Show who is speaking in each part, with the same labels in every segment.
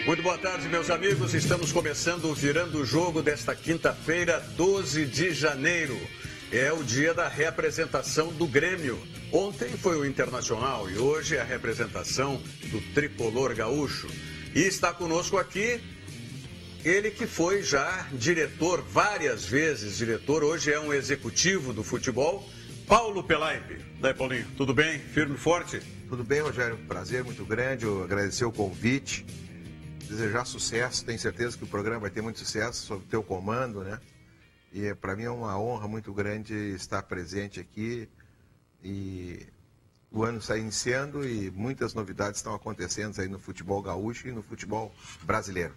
Speaker 1: Muito boa tarde, meus amigos. Estamos começando o Virando o Jogo desta quinta-feira, 12 de janeiro. É o dia da reapresentação do Grêmio. Ontem foi o Internacional e hoje é a representação do tricolor gaúcho. E está conosco aqui ele que foi já diretor, várias vezes diretor, hoje é um executivo do futebol, Paulo Pelaipe. Daí, Paulinho, tudo bem? Firme e forte?
Speaker 2: Tudo bem, Rogério. Prazer muito grande, eu agradecer o convite, desejar sucesso, tenho certeza que o programa vai ter muito sucesso sob o teu comando, né? E para mim é uma honra muito grande estar presente aqui e o ano está iniciando e muitas novidades estão acontecendo aí no futebol gaúcho e no futebol brasileiro.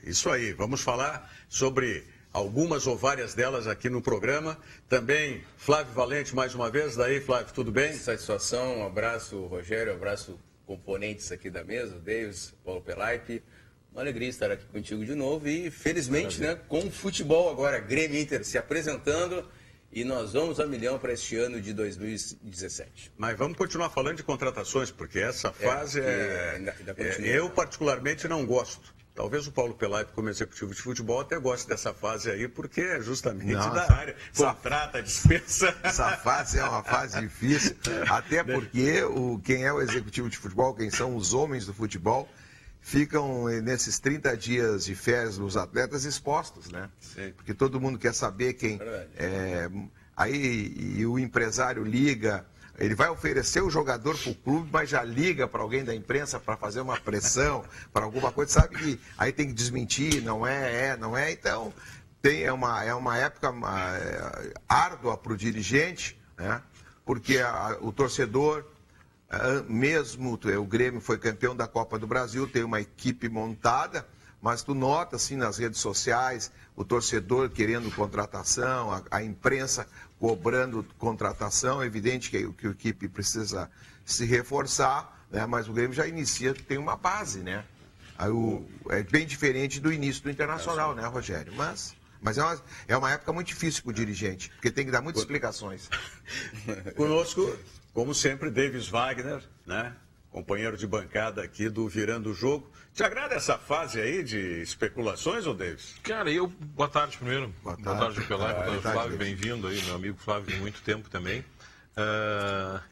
Speaker 1: Isso aí, vamos falar sobre algumas ou várias delas aqui no programa. Também Flávio Valente mais uma vez. Daí, Flávio, tudo bem?
Speaker 3: Satisfação, um abraço, Rogério, um abraço componentes aqui da mesa, o Davis, Paulo Pelaipe. Uma alegria estar aqui contigo de novo e, felizmente, né, com o futebol agora, Grêmio Inter se apresentando e nós vamos a milhão para este ano de 2017.
Speaker 1: Mas vamos continuar falando de contratações, porque essa fase
Speaker 3: ainda continua.
Speaker 1: Eu particularmente não gosto. Talvez o Paulo Pelaipe, como executivo de futebol, até goste dessa fase aí, porque é justamente da área. Contrata, dispensa.
Speaker 2: Essa fase é uma fase difícil, até porque quem é o executivo de futebol, quem são os homens do futebol, ficam nesses 30 dias de férias os atletas expostos, né?
Speaker 1: Sim.
Speaker 2: Porque todo mundo quer saber quem... Aí o empresário liga... Ele vai oferecer o jogador para o clube, mas já liga para alguém da imprensa para fazer uma pressão, para alguma coisa, sabe que aí tem que desmentir, não é. Então, é uma época árdua para o dirigente, né? Porque o torcedor, mesmo o Grêmio foi campeão da Copa do Brasil, tem uma equipe montada, mas tu nota assim nas redes sociais, o torcedor querendo contratação, a imprensa cobrando contratação, é evidente que a equipe precisa se reforçar, né? Mas o Grêmio já inicia, tem uma base, né? Aí é bem diferente do início do Internacional, né, Rogério? Mas é uma época muito difícil para o dirigente, porque tem que dar muitas explicações.
Speaker 1: Conosco, como sempre, Davis Wagner, né? Companheiro de bancada aqui do Virando o Jogo. Te agrada essa fase aí de especulações, ou Davis?
Speaker 4: Cara, boa tarde primeiro. Boa tarde, Pelaipe. Boa tarde, Flávio. Bem-vindo aí, meu amigo Flávio, de muito tempo também.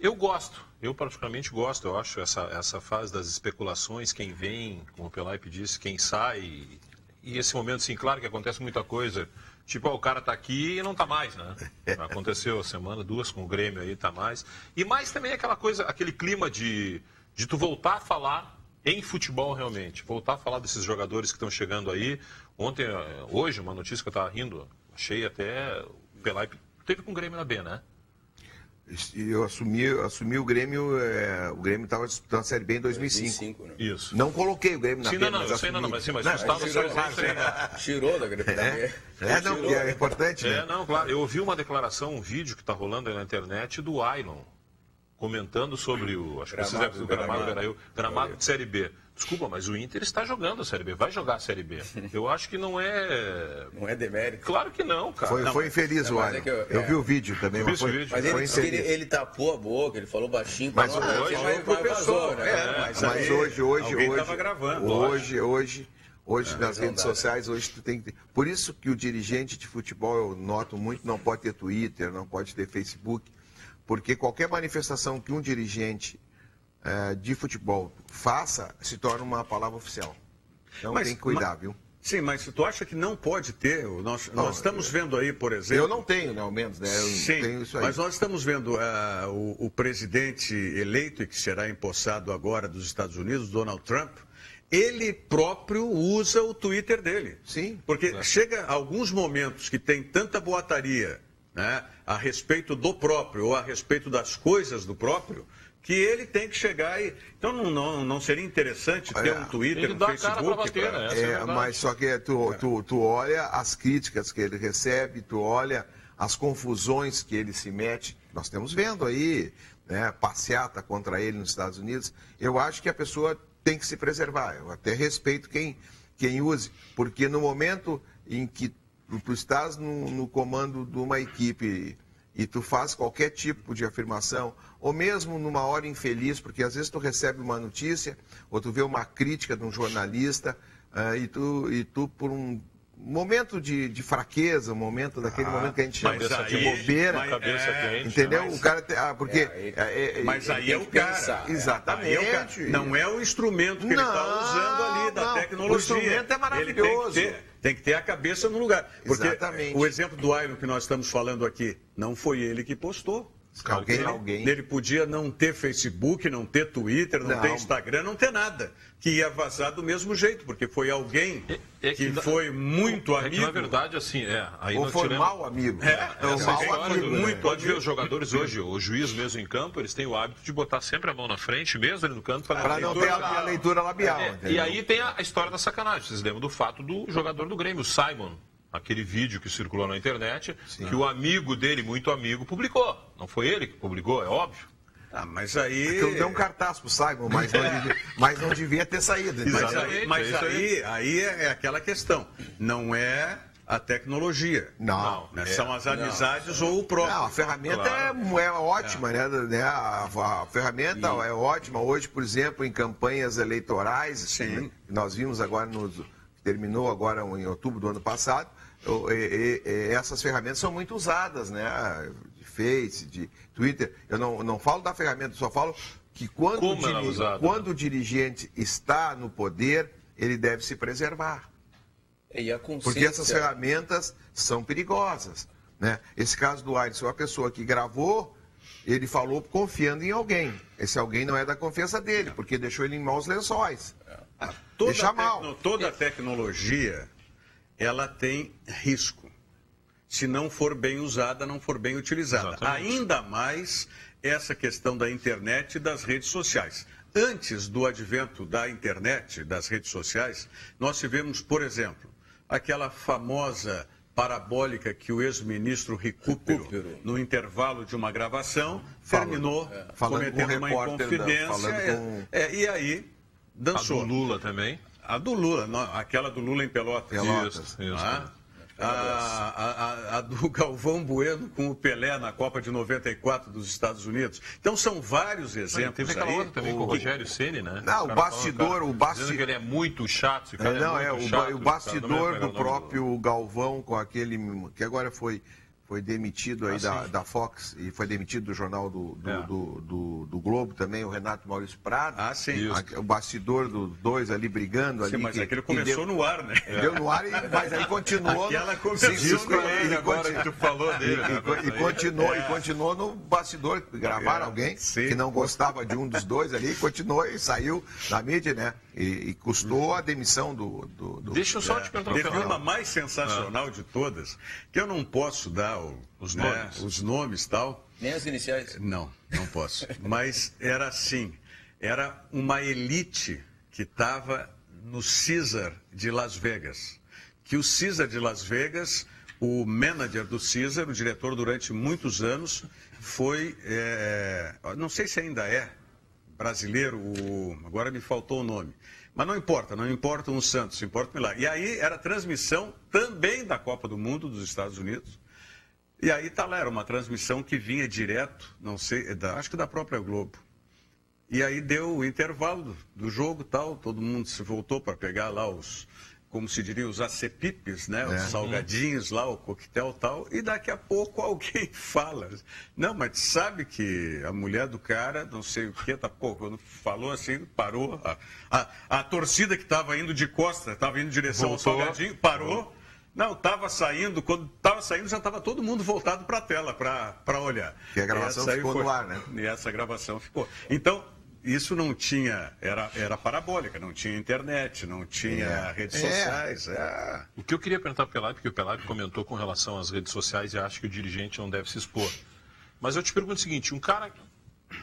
Speaker 4: Eu particularmente gosto, eu acho essa fase das especulações, quem vem, como o Pelaipe disse, quem sai. E esse momento, sim, claro que acontece muita coisa. Tipo, o cara tá aqui e não tá mais, né? Aconteceu a semana, 2 com o Grêmio aí, tá mais. E mais também aquela coisa, aquele clima de tu voltar a falar em futebol realmente. Voltar a falar desses jogadores que estão chegando aí. Hoje, uma notícia que eu estava rindo, achei até o Pelaipe teve com o Grêmio na B, né?
Speaker 2: Eu assumi o Grêmio estava disputando a Série B em 2005.
Speaker 3: Né?
Speaker 2: Isso. Não coloquei o Grêmio na B,
Speaker 4: mas eu sei, mas tu estava
Speaker 3: tirou da Grêmio da B.
Speaker 2: É importante, né?
Speaker 4: Claro. Eu ouvi uma declaração, um vídeo que está rolando aí na internet do Ailon, comentando sobre acho que vocês devem ver o gramado de Série B. Desculpa, mas o Inter está jogando a Série B, vai jogar a Série B. Eu acho que não é...
Speaker 3: Não é demérito.
Speaker 4: Claro que não, cara.
Speaker 2: Foi infeliz o Ailon. Eu vi o vídeo também.
Speaker 4: Mas
Speaker 3: ele disse que ele tapou a boca, ele falou baixinho.
Speaker 2: Mas
Speaker 1: hoje estava gravando.
Speaker 2: Hoje nas redes sociais, hoje tu tem que... Por isso que o dirigente de futebol, eu noto muito, não pode ter Twitter, não pode ter Facebook, porque qualquer manifestação que um dirigente de futebol faça, se torna uma palavra oficial. Então tem que cuidar, viu?
Speaker 1: Sim, mas tu acha que não pode ter? Nós estamos vendo aí, por exemplo...
Speaker 2: Eu não tenho, né, ao menos, né? Eu
Speaker 1: Sim,
Speaker 2: tenho isso aí.
Speaker 1: Mas nós estamos vendo o presidente eleito, e que será empossado agora dos Estados Unidos, Donald Trump, ele próprio usa o Twitter dele.
Speaker 2: Sim.
Speaker 1: Porque chega alguns momentos que tem tanta boataria, né, a respeito do próprio ou a respeito das coisas do próprio, que ele tem que chegar e... Então não seria interessante ter um Twitter, um Facebook?
Speaker 2: Mas só que tu olha as críticas que ele recebe, tu olha as confusões que ele se mete. Nós estamos vendo aí, né, passeata contra ele nos Estados Unidos. Eu acho que a pessoa tem que se preservar. Eu até respeito quem use, porque no momento em que tu estás no comando de uma equipe e tu faz qualquer tipo de afirmação, ou mesmo numa hora infeliz, porque às vezes tu recebe uma notícia, ou tu vê uma crítica de um jornalista, e tu por um momento de fraqueza, um momento daquele momento que a gente chama de bobeira, entendeu? O cara porque
Speaker 1: mas aí é o cara.
Speaker 2: Exatamente.
Speaker 1: Não é o instrumento que ele está usando ali da tecnologia.
Speaker 2: O instrumento é maravilhoso.
Speaker 1: Tem que ter a cabeça no lugar. Porque
Speaker 2: Exatamente.
Speaker 1: o exemplo do Iron que nós estamos falando aqui, não foi ele que postou.
Speaker 2: Alguém.
Speaker 1: Ele podia não ter Facebook, não ter Twitter, não ter Instagram, não ter nada. Que ia vazar do mesmo jeito, porque foi alguém que foi muito amigo.
Speaker 4: Que, na verdade, assim, aí
Speaker 2: ou foi mau amigo.
Speaker 4: Pode ver os jogadores hoje, o juiz mesmo em campo, eles têm o hábito de botar sempre a mão na frente, mesmo ali no canto,
Speaker 2: para não ter a leitura labial.
Speaker 4: E aí tem a história da sacanagem. Vocês lembram do fato do jogador do Grêmio, o Simon. Aquele vídeo que circulou na internet, que o amigo dele, muito amigo, publicou. Não foi ele que publicou, é óbvio.
Speaker 1: Mas aí...
Speaker 2: Eu dei um cartaz pro Simon, mas não devia ter saído.
Speaker 1: Mas aí é aquela questão. Não é a tecnologia.
Speaker 2: Não.
Speaker 1: São as amizades ou o próprio.
Speaker 2: Não, a ferramenta é ótima, né? A ferramenta é ótima. Hoje, por exemplo, em campanhas eleitorais, nós vimos agora terminou agora em outubro do ano passado, essas ferramentas são muito usadas, né? De Face, de Twitter. Eu não falo da ferramenta, só falo que quando o dirigente está no poder, ele deve se preservar. Porque essas ferramentas são perigosas, né? Esse caso do Ayrton, a pessoa que gravou, ele falou confiando em alguém. Esse alguém não é da confiança dele, porque deixou ele em maus lençóis.
Speaker 1: Toda tecnologia, ela tem risco. Se não for bem usada, não for bem utilizada. Exatamente. Ainda mais essa questão da internet e das redes sociais. Antes do advento da internet, das redes sociais, nós tivemos, por exemplo, aquela famosa parabólica que o ex-ministro Recupero, no intervalo de uma gravação, terminou cometendo uma inconfidência. E aí... dançou.
Speaker 4: A do Lula também?
Speaker 1: A do Lula, aquela do Lula em Pelotas.
Speaker 4: Isso.
Speaker 1: A do Galvão Bueno com o Pelé na Copa de 94 dos Estados Unidos. Então são vários exemplos.
Speaker 4: Teve aquela outra também com o Rogério Ceni, né?
Speaker 2: Não, o bastidor...
Speaker 4: Dizendo que ele é muito chato.
Speaker 2: O bastidor do próprio Galvão com aquele... que agora foi demitido aí da Fox e foi demitido do jornal do Globo também, o Renato Maurício Prado. O bastidor dos dois ali brigando.
Speaker 1: Sim, ali. Mas aquele começou no ar, né?
Speaker 2: Deu no ar, mas aí continuou.
Speaker 1: Aquela começou no ar, agora que tu falou dele.
Speaker 2: E continuou no bastidor. Gravaram alguém que não gostava de um dos dois ali, continuou e saiu na mídia, né? E custou a demissão do...
Speaker 4: Deixa eu só te perguntar.
Speaker 1: Teve uma mais sensacional de todas, que eu não posso dar os nomes e tal.
Speaker 3: Nem as iniciais?
Speaker 1: Não posso. Mas era assim, era uma elite que estava no Caesar de Las Vegas. Que o Caesar de Las Vegas, o manager do Caesar, o diretor durante muitos anos, foi, não sei se ainda é, brasileiro, agora me faltou o nome. Mas não importa um Santos, importa um milagre. E aí era transmissão também da Copa do Mundo dos Estados Unidos. E aí era uma transmissão que vinha direto, não sei, acho que da própria Globo. E aí deu o intervalo do jogo tal, todo mundo se voltou para pegar lá como se diria, os acepipes, né? Os salgadinhos lá, o coquetel e tal, e daqui a pouco alguém fala, não, mas sabe que a mulher do cara, não sei o que, quando falou assim, parou, a torcida que estava indo de costas, estava indo em direção ao salgadinho, parou, não, estava saindo, quando estava saindo já estava todo mundo voltado para a tela, para olhar.
Speaker 2: E a gravação ficou no ar, né?
Speaker 1: E essa gravação ficou. Então, isso não tinha, era parabólica, não tinha internet, não tinha redes sociais.
Speaker 4: O que eu queria perguntar para o Pelaipe, porque o Pelaipe comentou com relação às redes sociais e acha que o dirigente não deve se expor. Mas eu te pergunto o seguinte, um cara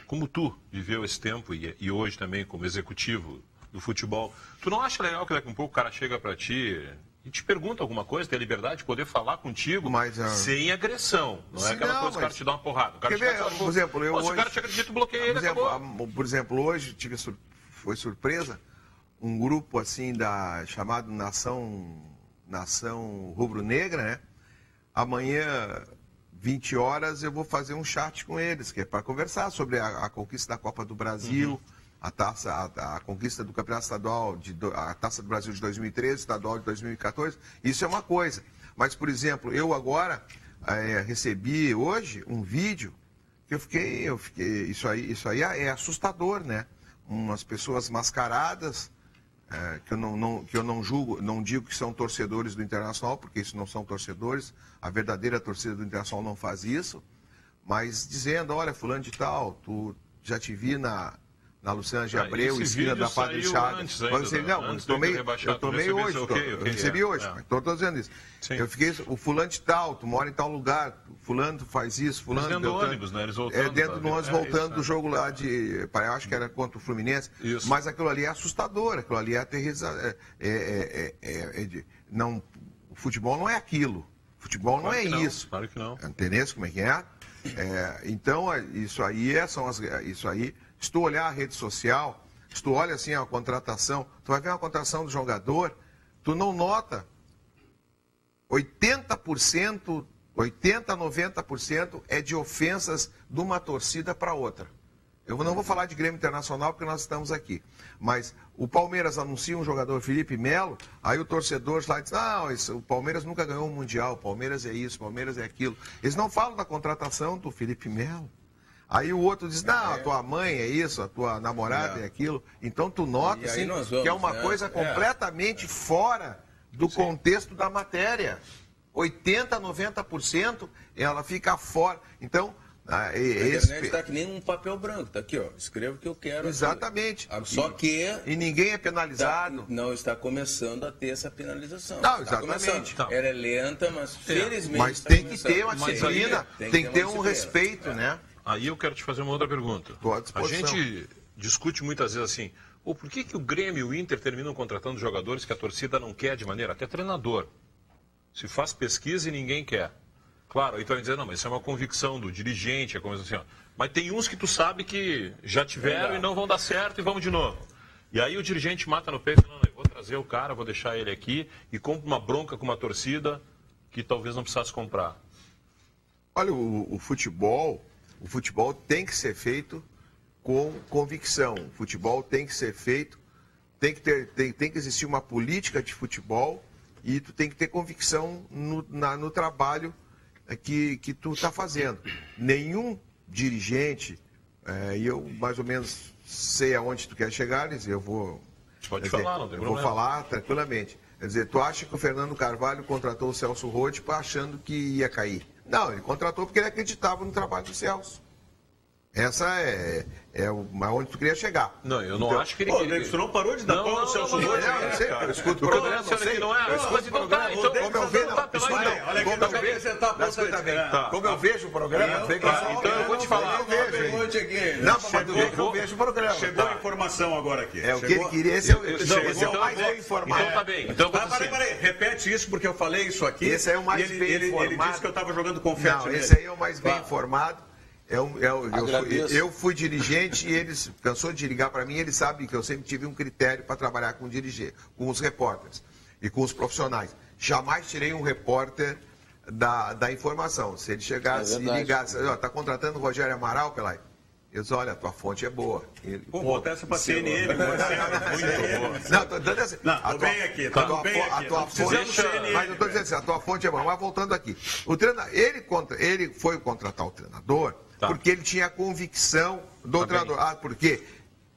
Speaker 4: como tu viveu esse tempo e hoje também como executivo do futebol, tu não acha legal que daqui a um pouco o cara chega para ti e te pergunta alguma coisa, tem a liberdade de poder falar contigo sem agressão. Não é aquela coisa que o cara te dá uma porrada. O cara
Speaker 2: por exemplo,
Speaker 4: se o cara te acredita, bloqueia ele, acabou.
Speaker 2: Por exemplo, hoje foi surpresa um grupo assim chamado Nação Rubro-Negra, né? Amanhã 20 horas eu vou fazer um chat com eles, que é para conversar sobre a conquista da Copa do Brasil, a conquista do Campeonato Estadual, a Taça do Brasil de 2013, Estadual de 2014. Isso é uma coisa. Mas, por exemplo, eu agora recebi hoje um vídeo que eu fiquei isso aí é assustador, né? Umas pessoas mascaradas, que eu não julgo, não digo que são torcedores do Internacional, porque isso não são torcedores, a verdadeira torcida do Internacional não faz isso, mas dizendo, olha, fulano de tal, tu já te vi na Luciana de Abreu, esquina da Padre Chagas. Eu tomei hoje, eu recebi hoje, mas estou dizendo isso. Sim. Eu fiquei, o fulano de tal, tu mora em tal lugar, fulano faz isso, fulano...
Speaker 4: Dentro do ônibus, né? Eles voltando.
Speaker 2: Dentro do ônibus, voltando do jogo lá de... Eu acho que era contra o Fluminense. Isso. Mas aquilo ali é assustador, aquilo ali é aterrorizador. O futebol não é aquilo. O futebol não é isso.
Speaker 4: Claro que não.
Speaker 2: Entendeu como é que é? Então, isso aí se tu olhar a rede social, se tu olha assim a contratação, tu vai ver uma contratação do jogador, tu não nota 80%, 90% é de ofensas de uma torcida para outra. Eu não vou falar de Grêmio Internacional porque nós estamos aqui, mas o Palmeiras anuncia um jogador, Felipe Melo, aí o torcedor lá diz, o Palmeiras nunca ganhou um Mundial, o Palmeiras é isso, o Palmeiras é aquilo. Eles não falam da contratação do Felipe Melo. Aí o outro diz, a tua mãe é isso, a tua namorada é aquilo. Então tu nota assim, que é uma coisa completamente fora do contexto da matéria. 80%, 90% ela fica fora. Então,
Speaker 3: a internet está que nem um papel branco, tá aqui, ó. Escreva o que eu quero.
Speaker 2: Exatamente.
Speaker 3: Aqui. Só que...
Speaker 2: E ninguém é penalizado.
Speaker 3: Não está começando a ter essa penalização.
Speaker 2: Não, exatamente.
Speaker 3: Ela é lenta, mas felizmente...
Speaker 2: Mas tem que ter uma disciplina, tem que ter um respeito, né?
Speaker 4: Aí eu quero te fazer uma outra pergunta. A gente discute muitas vezes assim, por que o Grêmio e o Inter terminam contratando jogadores que a torcida não quer de maneira, até treinador. Se faz pesquisa e ninguém quer. Claro, aí tu vai dizer, não, mas isso é uma convicção do dirigente, é como assim, ó. Mas tem uns que tu sabe que já tiveram e não vão dar certo e vamos de novo. E aí o dirigente mata no peito, não, eu vou trazer o cara, vou deixar ele aqui e compra uma bronca com uma torcida que talvez não precisasse comprar.
Speaker 2: Olha, o futebol tem que ser feito com convicção. O futebol tem que ser feito, tem que existir uma política de futebol e tu tem que ter convicção no trabalho que tu está fazendo. Nenhum dirigente, e eu mais ou menos sei aonde tu quer chegar, eu vou...
Speaker 4: Pode falar, não tem problema.
Speaker 2: Vou falar tranquilamente. Quer dizer, tu acha que o Fernando Carvalho contratou o Celso Roth achando que ia cair? Não, ele contratou porque ele acreditava no trabalho do Celso. Essa é onde tu queria chegar.
Speaker 4: Não, eu não acho que ele...
Speaker 1: David, tu não parou de dar pau no Celso Roth?
Speaker 2: Eu escuto o programa, não sei.
Speaker 4: Eu escuto o programa.
Speaker 2: Como eu vejo... Como eu vejo o programa...
Speaker 4: Então eu vou te falar.
Speaker 2: Não, mas eu vejo o programa.
Speaker 1: Chegou a informação agora aqui.
Speaker 2: É o que ele queria, esse é o mais bem informado.
Speaker 4: Então tá bem. Então
Speaker 1: peraí, repete isso porque eu falei isso aqui.
Speaker 2: Esse é o mais bem informado.
Speaker 1: Ele disse que eu estava jogando confete.
Speaker 2: Não, esse aí é o mais bem informado. Eu fui dirigente e eles cansou de ligar para mim, eles sabem que eu sempre tive um critério para trabalhar com os repórteres e com os profissionais. Jamais tirei um repórter da informação. Se ele chegasse e ligasse, está contratando o Rogério Amaral, Pelai? Eu disse, olha, a tua fonte é boa.
Speaker 1: Botar essa para CNN. Muito boa.
Speaker 2: Não, estou dizendo assim.
Speaker 1: Estou bem aqui. A tua fonte, mas eu estou dizendo assim, a tua fonte é boa. Mas voltando aqui. O treinador, ele foi contratar o treinador porque ele tinha a convicção do treinador. Porque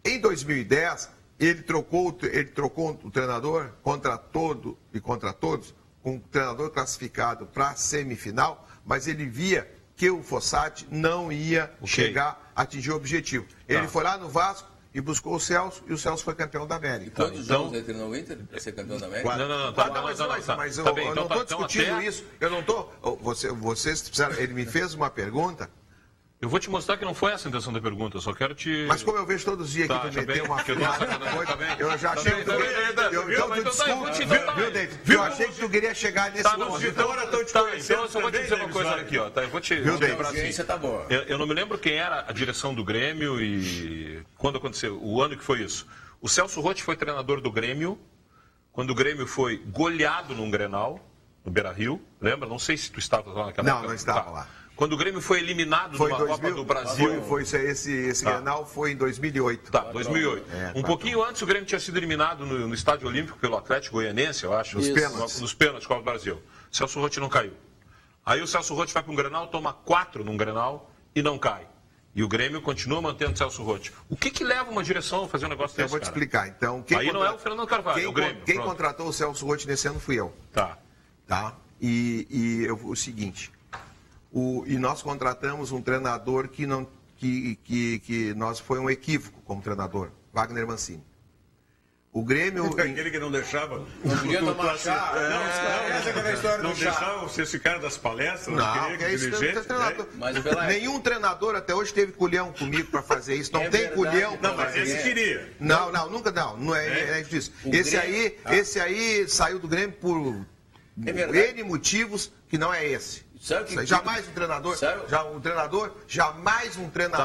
Speaker 1: em 2010, ele trocou o treinador contra todo e contra todos, com um treinador classificado para a semifinal, mas ele via que o Fossati não ia chegar a atingir o objetivo. Ele foi lá no Vasco e buscou o Celso, e o Celso foi campeão da América.
Speaker 3: Todos os jogos ele treinou o Inter para ser campeão da América?
Speaker 2: Mas eu não estou discutindo isso. Eu não estou... Vocês precisaram... Ele me fez uma pergunta...
Speaker 4: Eu vou te mostrar que não foi essa a intenção da pergunta, eu só quero te...
Speaker 2: Mas como eu vejo todos os dias que tu meteu uma eu já achei que tu... Então tu desculpa, viu, David? Eu achei que tu queria chegar nesse ponto.
Speaker 1: Então eu
Speaker 4: só vou te dizer uma coisa aqui, ó. Eu vou te
Speaker 3: lembrar assim. Tá boa.
Speaker 4: Eu não me lembro quem era a direção do Grêmio e quando aconteceu, o ano que foi isso. O Celso Roth foi treinador do Grêmio, quando o Grêmio foi goleado num Grenal, no Beira-Rio, lembra? Não sei se tu estava lá naquela época.
Speaker 2: Não estava lá.
Speaker 4: Quando o Grêmio foi eliminado numa Copa do Brasil.
Speaker 2: Esse Grenal foi em 2008.
Speaker 4: Tá, 2008. Pouquinho antes o Grêmio tinha sido eliminado no Estádio Olímpico pelo Atlético Goianense, eu acho. Nos pênaltis Copa do Brasil. Celso Roth não caiu. Aí o Celso Roth vai para um Grenal, toma 4 num Grenal e não cai. E o Grêmio continua mantendo o Celso Roth. O que leva uma direção a fazer um negócio desse,
Speaker 2: Eu vou te explicar. Então,
Speaker 4: não é o Fernando Carvalho, é o Grêmio.
Speaker 2: Quem contratou o Celso Roth nesse ano fui eu.
Speaker 4: Tá.
Speaker 2: O seguinte, e nós contratamos um treinador que foi um equívoco como treinador, Wagner Mancini. O Grêmio...
Speaker 1: Aquele que não deixava...
Speaker 5: Não podia tomar chá.
Speaker 1: Não deixava você esse cara das palestras.
Speaker 2: Nenhum treinador até hoje teve culhão comigo para fazer isso. Não tem culhão para fazer isso.
Speaker 1: Mas esse queria.
Speaker 2: Nunca. Não é isso. Esse aí saiu do Grêmio por N motivos que não é esse. Jamais um treinador.
Speaker 4: Tá,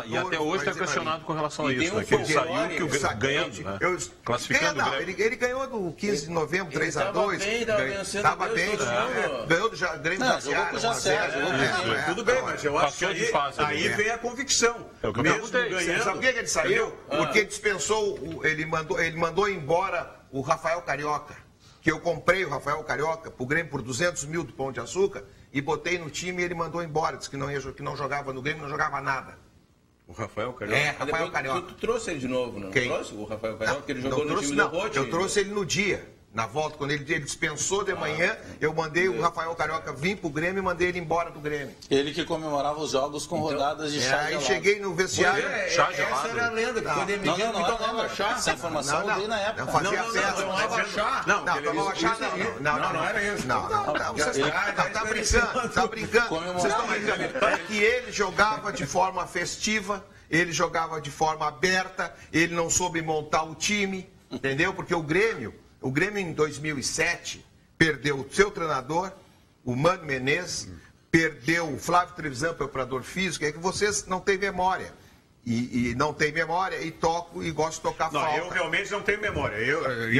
Speaker 4: e até hoje está questionado com relação a isso. Que ele saiu ganhando, né? Classificando o Grêmio.
Speaker 2: Ele ganhou do 15 de novembro, 3-2. Estava bem, ganhou do Grêmio da Seara.
Speaker 1: Tudo bem, mas eu acho que aí vem a convicção. Mesmo ganhando.
Speaker 2: Sabe por que ele saiu? Porque ele dispensou, ele mandou embora o Rafael Carioca. Que eu comprei o Rafael Carioca pro Grêmio por 200 mil do Pão de Açúcar e botei no time e ele mandou embora. Disse que não jogava no Grêmio, não jogava nada.
Speaker 1: O Rafael Carioca?
Speaker 2: Rafael Carioca.
Speaker 3: Tu trouxe ele de novo, não?
Speaker 2: Quem?
Speaker 3: Trouxe o Rafael Carioca, que ele jogou no time do Rote?
Speaker 2: Eu trouxe ele no dia. Na volta, quando ele dispensou de manhã, eu mandei o Rafael Carioca vir pro Grêmio e mandei ele embora do Grêmio.
Speaker 5: Ele que comemorava os jogos com rodadas de chá gelado.
Speaker 2: Aí cheguei no vestiário...
Speaker 3: Essa era a lenda, que foi demitido e tomava chá.
Speaker 5: Essa informação eu dei na época.
Speaker 2: Não fazia festa.
Speaker 3: Tomava chá.
Speaker 2: Não tomava chá, não era isso. Tá brincando. Vocês estão brincando. É que ele jogava de forma festiva, ele jogava de forma aberta, ele não soube montar o time, entendeu? Porque o Grêmio em 2007 perdeu o seu treinador, o Mano Menezes, perdeu o Flávio Trevisan, preparador físico, é que vocês não têm memória. E não tem memória, e toco e gosto de tocar flauta.
Speaker 1: Eu realmente não tenho memória.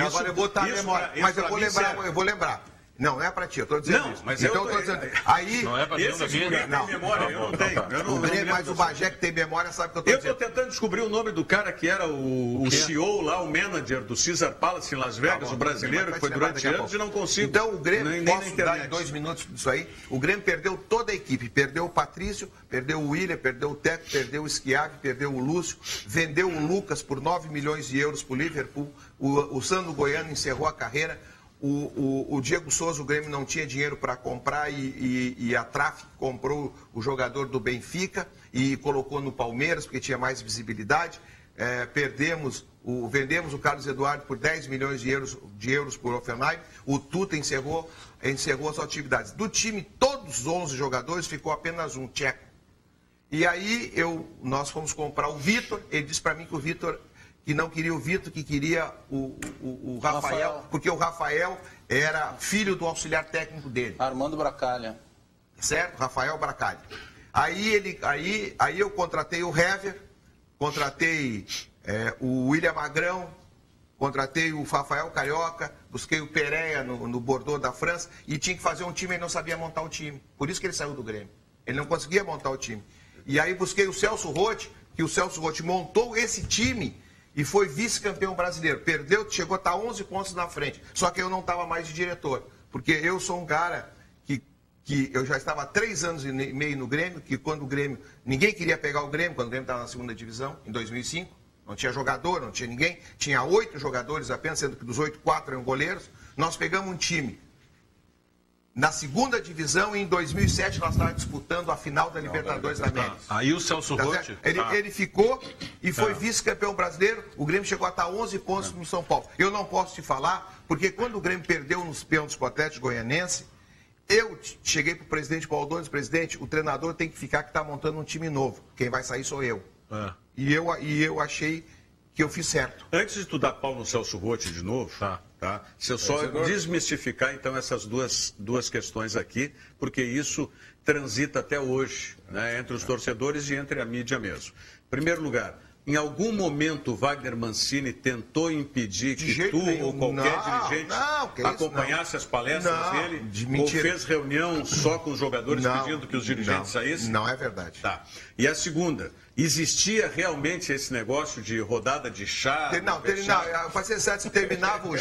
Speaker 2: Agora eu vou estar a memória, mas eu vou lembrar. Não é para ti, eu estou dizendo isso.
Speaker 1: Mas
Speaker 2: então eu estou dizendo. Aí,
Speaker 4: não é para nenhum daqui.
Speaker 1: Não tem memória, eu não tenho.
Speaker 2: Mas o Bagé que tem memória sabe o que eu estou dizendo.
Speaker 1: Eu estou tentando descobrir o nome do cara que era o CEO lá, o manager do Caesar Palace em Las Vegas, o brasileiro, que foi durante anos e não consigo.
Speaker 2: Então o Grêmio, posso dar em 2 minutos disso aí, o Grêmio perdeu toda a equipe, perdeu o Patrício, perdeu o William, perdeu o Teco, perdeu o Schiavi, perdeu o Lúcio, vendeu o Lucas por 9 milhões de euros para o Liverpool, o Sandro Goiano encerrou a carreira. O Diego Souza, o Grêmio não tinha dinheiro para comprar e a Traffic comprou o jogador do Benfica e colocou no Palmeiras porque tinha mais visibilidade. Vendemos o Carlos Eduardo por 10 milhões de euros por Hoffenheim. O Tuta encerrou as atividades. Do time, todos os 11 jogadores, ficou apenas um tcheco. E aí nós fomos comprar o Vitor. Ele disse para mim que o Vitor... que não queria o Vitor, que queria o Rafael, porque o Rafael era filho do auxiliar técnico dele.
Speaker 5: Armando Bracalha.
Speaker 2: Certo? Rafael Bracalha. Aí eu contratei o Hever, contratei o William Magrão, contratei o Rafael Carioca, busquei o Pereira no Bordeaux da França, e tinha que fazer um time, ele não sabia montar o time. Por isso que ele saiu do Grêmio. Ele não conseguia montar o time. E aí busquei o Celso Roth, que o Celso Roth montou esse time e foi vice-campeão brasileiro. Perdeu, chegou a estar 11 pontos na frente. Só que eu não estava mais de diretor. Porque eu sou um cara que eu já estava há 3 anos e meio no Grêmio, que quando o Grêmio... Ninguém queria pegar o Grêmio quando o Grêmio estava na segunda divisão, em 2005. Não tinha jogador, não tinha ninguém. Tinha 8 jogadores apenas, sendo que dos 8, 4 eram goleiros. Nós pegamos um time na segunda divisão e em 2007 nós estávamos disputando a final da Libertadores da América.
Speaker 4: Aí o Celso Roth...
Speaker 2: Ele ficou e foi vice-campeão brasileiro. O Grêmio chegou a estar 11 pontos no São Paulo. Eu não posso te falar, porque quando o Grêmio perdeu nos pênaltis para o Atlético Goianense, eu cheguei para o presidente Paulo Dones, presidente, o treinador tem que ficar que está montando um time novo. Quem vai sair sou eu. E eu achei que eu fiz certo.
Speaker 1: Antes de tu dar pau no Celso Roth de novo... Tá? Se eu só desmistificar, então, essas duas questões aqui, porque isso transita até hoje, né, entre os torcedores e entre a mídia mesmo. Em primeiro lugar, Em algum momento, Wagner Mancini tentou impedir
Speaker 2: De
Speaker 1: que
Speaker 2: jeito
Speaker 1: tu
Speaker 2: nenhum.
Speaker 1: ou qualquer
Speaker 2: Não,
Speaker 1: dirigente
Speaker 2: não, que isso,
Speaker 1: acompanhasse as palestras
Speaker 2: Não,
Speaker 1: dele?
Speaker 2: de
Speaker 1: Ou
Speaker 2: mentira.
Speaker 1: fez reunião só com os jogadores pedindo que os dirigentes saíssem?
Speaker 2: Não é verdade.
Speaker 1: Tá. E a segunda, existia realmente esse negócio de rodada de chá?
Speaker 2: Para ser certo, terminava o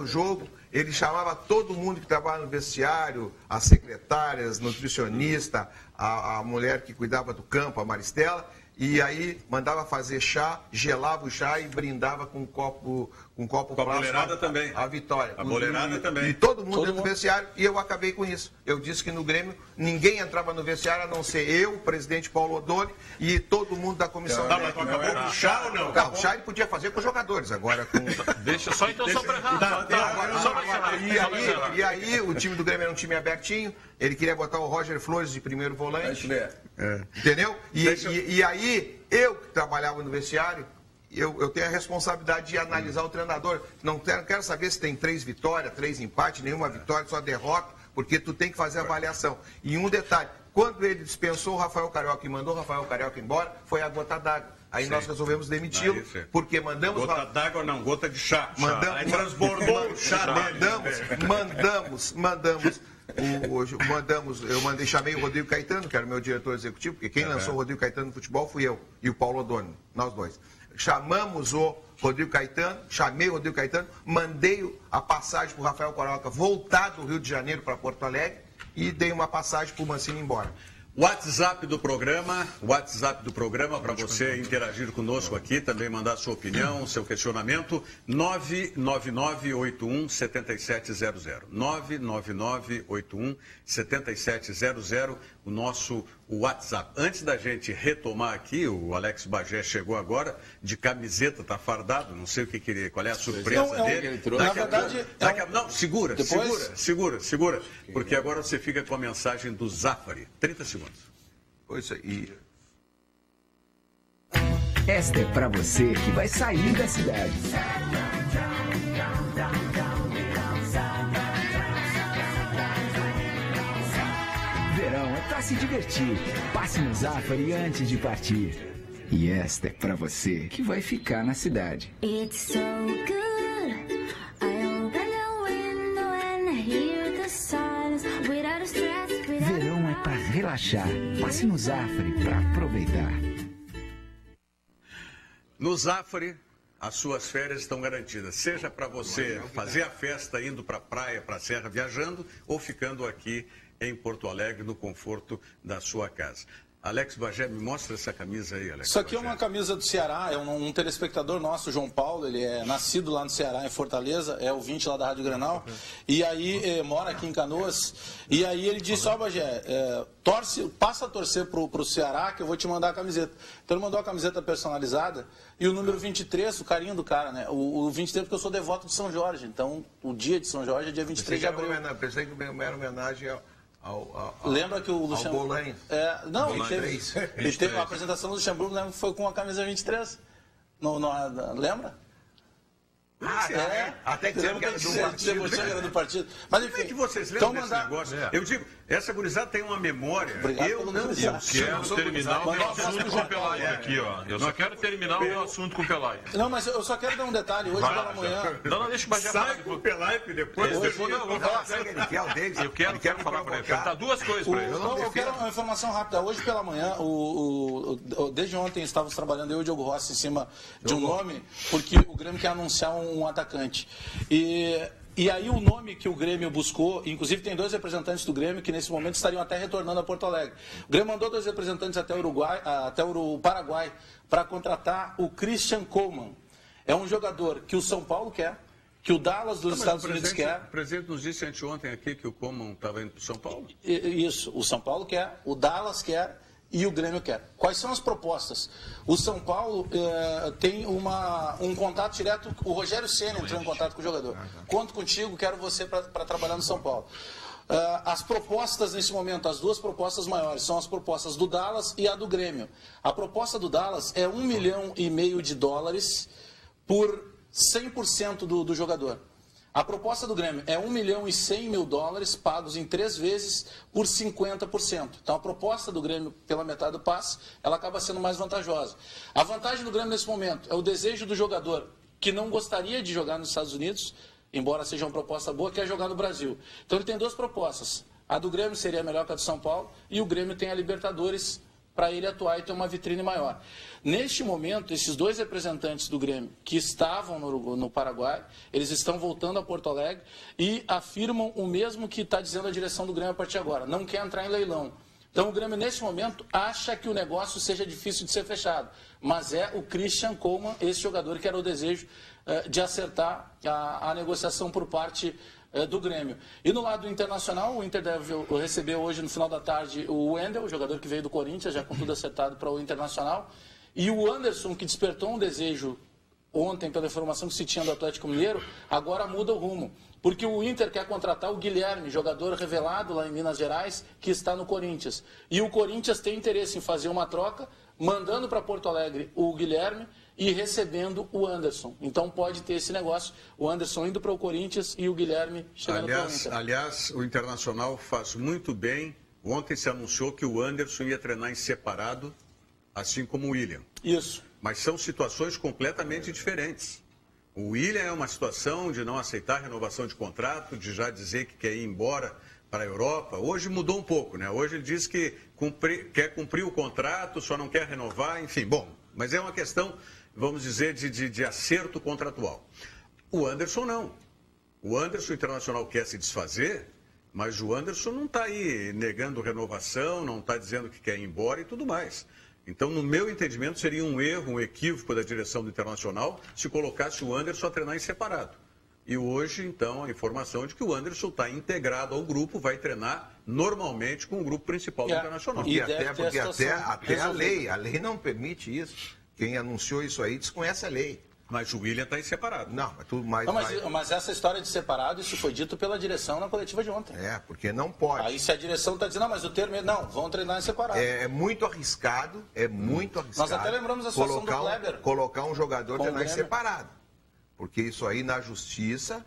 Speaker 2: jogo, ele chamava todo mundo que trabalha no vestiário, as secretárias, nutricionista, a mulher que cuidava do campo, a Maristela, e aí mandava fazer chá, gelava o chá e brindava com um copo plástico.
Speaker 1: Com a boleirada também.
Speaker 2: A vitória.
Speaker 1: A boleirada também.
Speaker 2: E todo mundo dentro do vestiário, e eu acabei com isso. Eu disse que no Grêmio ninguém entrava no vestiário, a não ser eu, o presidente Paulo Odoni e todo mundo da comissão
Speaker 1: Mas tu acabou com o chá ou não?
Speaker 2: Não, o chá ele podia fazer com os jogadores, agora com...
Speaker 4: Deixa só então só para
Speaker 2: E aí o time do Grêmio era um time abertinho, ele queria botar o Roger Flores de primeiro volante. Entendeu? E aí, eu que trabalhava no vestiário, eu tenho a responsabilidade de analisar o treinador. Não quero saber se tem 3 vitórias, 3 empates, nenhuma vitória, só derrota, porque tu tem que fazer a avaliação. E um detalhe, quando ele dispensou o Rafael Carioca e mandou o Rafael Carioca embora, foi a gota d'água. Aí nós resolvemos demiti-lo, porque mandamos...
Speaker 1: Gota d'água não, gota de chá.
Speaker 2: Mandamos,
Speaker 1: Aí transbordou o chá dele. Chamei o Rodrigo Caetano, que era o meu diretor executivo, porque quem lançou o Rodrigo Caetano no futebol fui eu e o Paulo Odoni, nós dois. Chamamos o Rodrigo Caetano, chamei o Rodrigo Caetano, mandei a passagem para o Rafael Carioca voltar do Rio de Janeiro para Porto Alegre e dei uma passagem para o Mancini ir embora. WhatsApp do programa para você interagir conosco aqui, também mandar sua opinião, seu questionamento, 999817700. 999817700, o nosso WhatsApp. Antes da gente retomar aqui, o Alex Bagé chegou agora de camiseta, tá fardado, não sei o que queria, qual é a surpresa dele.
Speaker 5: Na verdade,
Speaker 1: Não, segura, porque agora você fica com a mensagem do Zafari. 30 segundos.
Speaker 2: Pois aí.
Speaker 6: Esta é pra você que vai sair da cidade. Verão é pra se divertir. Passe no Zafari antes de partir. E esta é pra você que vai ficar na cidade.
Speaker 7: It's so good. I open the window and hear the silence without a stress.
Speaker 6: Verão é pra relaxar. Passe no Zafari pra aproveitar.
Speaker 1: No Zafari, as suas férias estão garantidas. Seja para você fazer a festa indo para a praia, para a serra, viajando, ou ficando aqui em Porto Alegre, no conforto da sua casa. Alex Bagé, me mostra essa camisa aí, Alex.
Speaker 5: Isso aqui
Speaker 1: Bagé.
Speaker 5: é uma camisa do Ceará, é um telespectador nosso, João Paulo, ele é nascido lá no Ceará, em Fortaleza, é ouvinte lá da Rádio Grenal, e aí mora aqui em Canoas, e aí ele disse, ó Bagé, passa a torcer pro Ceará que eu vou te mandar a camiseta. Então ele mandou a camiseta personalizada, e o número 23, o carinho do cara, né? O 23 porque eu sou devoto de São Jorge, então o dia de São Jorge é dia 23 de abril.
Speaker 2: Pensei que era homenagem
Speaker 5: Lembra que o Luxemburgo...
Speaker 2: Bolanho.
Speaker 5: Não, ele teve a apresentação do Luxemburgo, lembra que foi com a camisa 23. Lembra?
Speaker 2: Até que era
Speaker 5: do partido. Mas enfim,
Speaker 1: Como é que vocês lembram desse negócio? Eu digo, essa gurizada tem uma memória. Eu não
Speaker 4: Quero terminar o meu assunto com o Pelai aqui, ó. Eu só quero terminar o meu assunto com o Pelai.
Speaker 5: Não, mas eu só quero dar um detalhe. Hoje pela manhã...
Speaker 4: Não, deixa o Bagé falar.
Speaker 1: sai com o Pelaipe depois.
Speaker 4: Não, eu vou falar. Eu quero falar para ele. Perguntar duas coisas para ele.
Speaker 5: Eu quero uma informação rápida. Hoje pela manhã, desde ontem estávamos trabalhando, eu e o Diogo Rossi, em cima de um nome, porque o Grêmio quer anunciar um atacante. E aí o nome que o Grêmio buscou, inclusive tem 2 representantes do Grêmio que nesse momento estariam até retornando a Porto Alegre. O Grêmio mandou 2 representantes até o Paraguai para contratar o Christian Coleman. É um jogador que o São Paulo quer, que o Dallas dos Estados Unidos quer.
Speaker 1: O presidente nos disse anteontem aqui que o Coleman estava indo para o São Paulo.
Speaker 5: Isso, o São Paulo quer, o Dallas quer e o Grêmio quer. Quais são as propostas? O São Paulo tem um contato direto, o Rogério Ceni entrou em contato com o jogador. Conto contigo, quero você para trabalhar no São Paulo. As propostas nesse momento, as 2 propostas maiores, são as propostas do Dallas e a do Grêmio. A proposta do Dallas é $1,5 milhão por 100% do jogador. A proposta do Grêmio é 1.100.000 dólares pagos em 3 vezes por 50%. Então a proposta do Grêmio pela metade do passe, ela acaba sendo mais vantajosa. A vantagem do Grêmio nesse momento é o desejo do jogador que não gostaria de jogar nos Estados Unidos, embora seja uma proposta boa, que é jogar no Brasil. Então ele tem 2 propostas. A do Grêmio seria melhor que a do São Paulo e o Grêmio tem a Libertadores para ele atuar e ter uma vitrine maior. Neste momento, esses 2 representantes do Grêmio que estavam no Paraguai, eles estão voltando a Porto Alegre e afirmam o mesmo que está dizendo a direção do Grêmio a partir de agora. Não quer entrar em leilão. Então o Grêmio, nesse momento, acha que o negócio seja difícil de ser fechado. Mas é o Christian Coleman, esse jogador que era o desejo de acertar a negociação por parte do Grêmio. E no lado internacional, o Inter deve receber hoje, no final da tarde, o Wendel, o jogador que veio do Corinthians, já com tudo acertado para o Internacional. E o Anderson, que despertou um desejo ontem, pela informação que se tinha do Atlético Mineiro, agora muda o rumo. Porque o Inter quer contratar o Guilherme, jogador revelado lá em Minas Gerais, que está no Corinthians. E o Corinthians tem interesse em fazer uma troca, mandando para Porto Alegre o Guilherme e recebendo o Anderson. Então pode ter esse negócio, o Anderson indo para o Corinthians e o Guilherme chegando para o Inter.
Speaker 1: Aliás, o Internacional faz muito bem. Ontem se anunciou que o Anderson ia treinar em separado, assim como o William.
Speaker 5: Isso.
Speaker 1: Mas são situações completamente diferentes. O William é uma situação de não aceitar renovação de contrato, de já dizer que quer ir embora para a Europa. Hoje mudou um pouco, né? Hoje ele diz que quer cumprir o contrato, só não quer renovar, enfim. Bom, mas é uma questão, vamos dizer, de acerto contratual. O Anderson não. O Anderson, o Internacional quer se desfazer, mas o Anderson não está aí negando renovação, não está dizendo que quer ir embora e tudo mais. Então, no meu entendimento, seria um erro, um equívoco da direção do Internacional se colocasse o Anderson a treinar em separado. E hoje, então, a informação é de que o Anderson está integrado ao grupo, vai treinar normalmente com o grupo principal do Internacional.
Speaker 2: E até a lei não permite isso. Quem anunciou isso aí desconhece a lei.
Speaker 1: Mas o William está em separado.
Speaker 2: Não, mas tudo mais.
Speaker 5: Mas essa história de separado, isso foi dito pela direção na coletiva de ontem.
Speaker 2: Porque não pode.
Speaker 5: Aí se a direção está dizendo, não, mas o termo é, não, vão treinar em separado.
Speaker 2: É muito arriscado,
Speaker 5: Nós até lembramos a situação do Kleber.
Speaker 2: Colocar um jogador treinar em separado. Porque isso aí na justiça,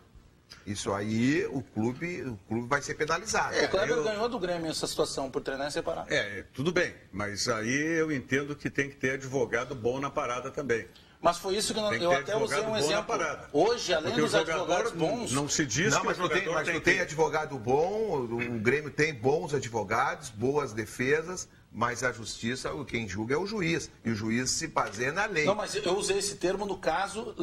Speaker 2: isso aí o clube vai ser penalizado.
Speaker 5: O Kleber ganhou do Grêmio essa situação por treinar em separado.
Speaker 1: Tudo bem, mas aí eu entendo que tem que ter advogado bom na parada também.
Speaker 5: Mas foi isso que eu até usei um exemplo. Hoje, além dos advogados bons...
Speaker 1: Não se diz que
Speaker 2: mas não tem advogado bom, o Grêmio tem bons advogados, boas defesas, mas a justiça, quem julga é o juiz. E o juiz se baseia na lei.
Speaker 5: Não, mas eu usei esse termo no caso...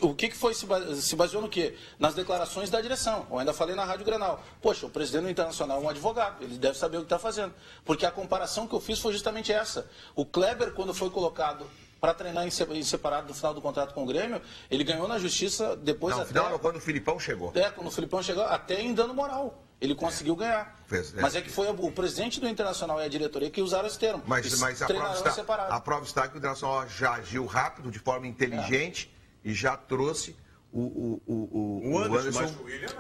Speaker 5: O que foi? Se baseou no quê? Nas declarações da direção. Eu ainda falei na Rádio Grenal. Poxa, o presidente do Internacional é um advogado. Ele deve saber o que está fazendo. Porque a comparação que eu fiz foi justamente essa. O Kleber, quando foi colocado para treinar em separado no final do contrato com o Grêmio, ele ganhou na justiça depois
Speaker 2: quando o Filipão chegou.
Speaker 5: Quando o Filipão chegou, até em dano moral. Ele conseguiu ganhar. Mas é que foi o presidente do Internacional e a diretoria que usaram esse termo.
Speaker 2: Mas a prova está que o Internacional já agiu rápido, de forma inteligente, e já trouxe o Anderson.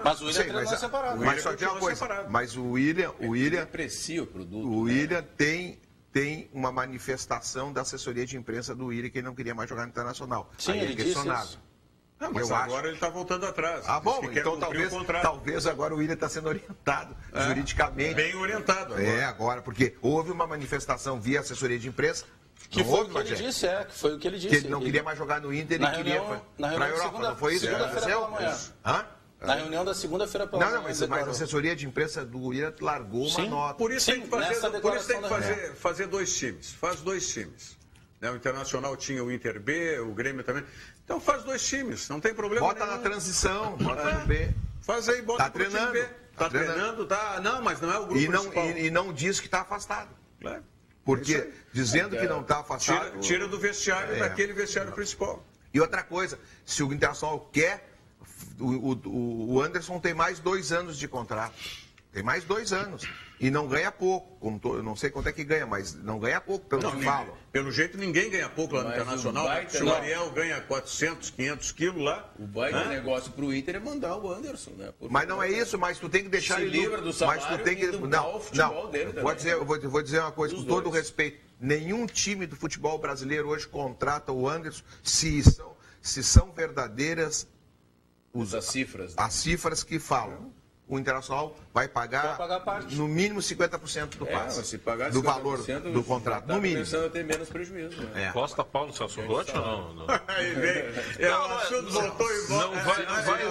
Speaker 5: Mas o William treinou separado.
Speaker 2: Mas só tem uma coisa. Mas o William
Speaker 3: aprecia o produto.
Speaker 2: O William tem uma manifestação da assessoria de imprensa do William que ele não queria mais jogar no Internacional.
Speaker 5: Sim, ele disse isso.
Speaker 1: Mas agora ele está voltando atrás.
Speaker 2: Bom, então talvez agora o William está sendo orientado juridicamente.
Speaker 1: Bem orientado agora.
Speaker 2: Agora, porque houve uma manifestação via assessoria de imprensa.
Speaker 5: Que foi o que ele disse, que foi o que ele disse.
Speaker 2: Que ele não queria mais jogar no Inter, ele queria para a Europa, não foi isso?
Speaker 5: Segunda-feira pela manhã. Na reunião da segunda-feira pela manhã.
Speaker 2: Mas a assessoria de imprensa do William largou uma nota.
Speaker 1: Por isso tem que fazer 2 times. Faz 2 times. O Internacional tinha o Inter B, o Grêmio também. Então faz 2 times, não tem problema.
Speaker 2: Bota na transição, bota no B.
Speaker 1: Faz aí, bota no time B. Tá treinando, tá. Não, mas não é o grupo principal.
Speaker 2: E não diz que está afastado.
Speaker 1: Claro.
Speaker 2: Porque dizendo que não está afastado.
Speaker 1: Tira do vestiário, daquele vestiário principal.
Speaker 2: E outra coisa, se o Internacional quer, o Anderson tem mais 2 anos de contrato. Tem mais 2 anos. E não ganha pouco. Eu não sei quanto é que ganha, mas não ganha pouco, pelo que falam.
Speaker 1: Pelo jeito, ninguém ganha pouco lá no Internacional. Se o Ariel ganha 400, 500 quilos lá...
Speaker 3: O baita negócio para o Inter é mandar o Anderson, né?
Speaker 2: Mas não é isso, mas tu tem que deixar ele...
Speaker 3: livra do salário,
Speaker 2: mas tu tem que... Vou dizer uma coisa, com todo respeito. Nenhum time do futebol brasileiro hoje contrata o Anderson se são verdadeiras
Speaker 3: As cifras. Né?
Speaker 2: As cifras que falam. O Internacional vai pagar
Speaker 5: parte.
Speaker 2: no mínimo 50% do passe,
Speaker 3: se pagar
Speaker 2: do valor do contrato, no mínimo.
Speaker 3: Começando a ter menos prejuízo. Né?
Speaker 4: Costa Paulo Celso Rotti ou não?
Speaker 1: Aí vem. O assunto voltou e volta.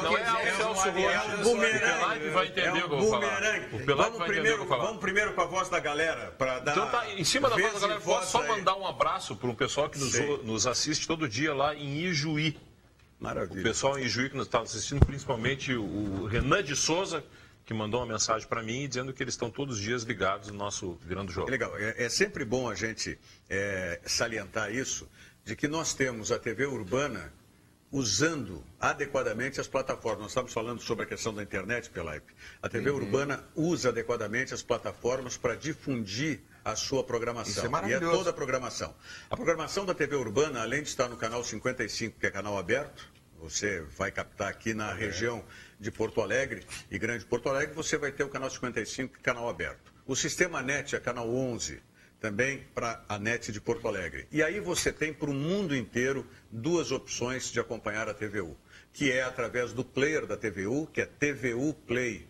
Speaker 4: Não é o Celso Rotti. O Pelaipe vai entender o que eu vou falar.
Speaker 1: Vamos primeiro com a voz da galera. Dar
Speaker 4: então tá, em cima da voz da galera, posso só mandar um abraço para um pessoal que nos assiste todo dia lá em Ijuí.
Speaker 1: Maravilha.
Speaker 4: O pessoal em Ijuí que nos está assistindo, principalmente o Renan de Souza, que mandou uma mensagem para mim dizendo que eles estão todos os dias ligados no nosso Virando Jogo.
Speaker 1: Legal. É sempre bom a gente salientar isso, de que nós temos a TV Urbana usando adequadamente as plataformas. Nós estamos falando sobre a questão da internet, Pelaipe. A TV Urbana usa adequadamente as plataformas para difundir a sua programação.
Speaker 2: Isso é maravilhoso.
Speaker 1: E é toda a programação. A programação da TV Urbana, além de estar no canal 55, que é canal aberto, você vai captar aqui na região de Porto Alegre e Grande Porto Alegre, você vai ter o canal 55, que é canal aberto. O Sistema NET é canal 11, também para a NET de Porto Alegre. E aí você tem para o mundo inteiro 2 opções de acompanhar a TVU, que é através do player da TVU, que é tvuplay.tv.br,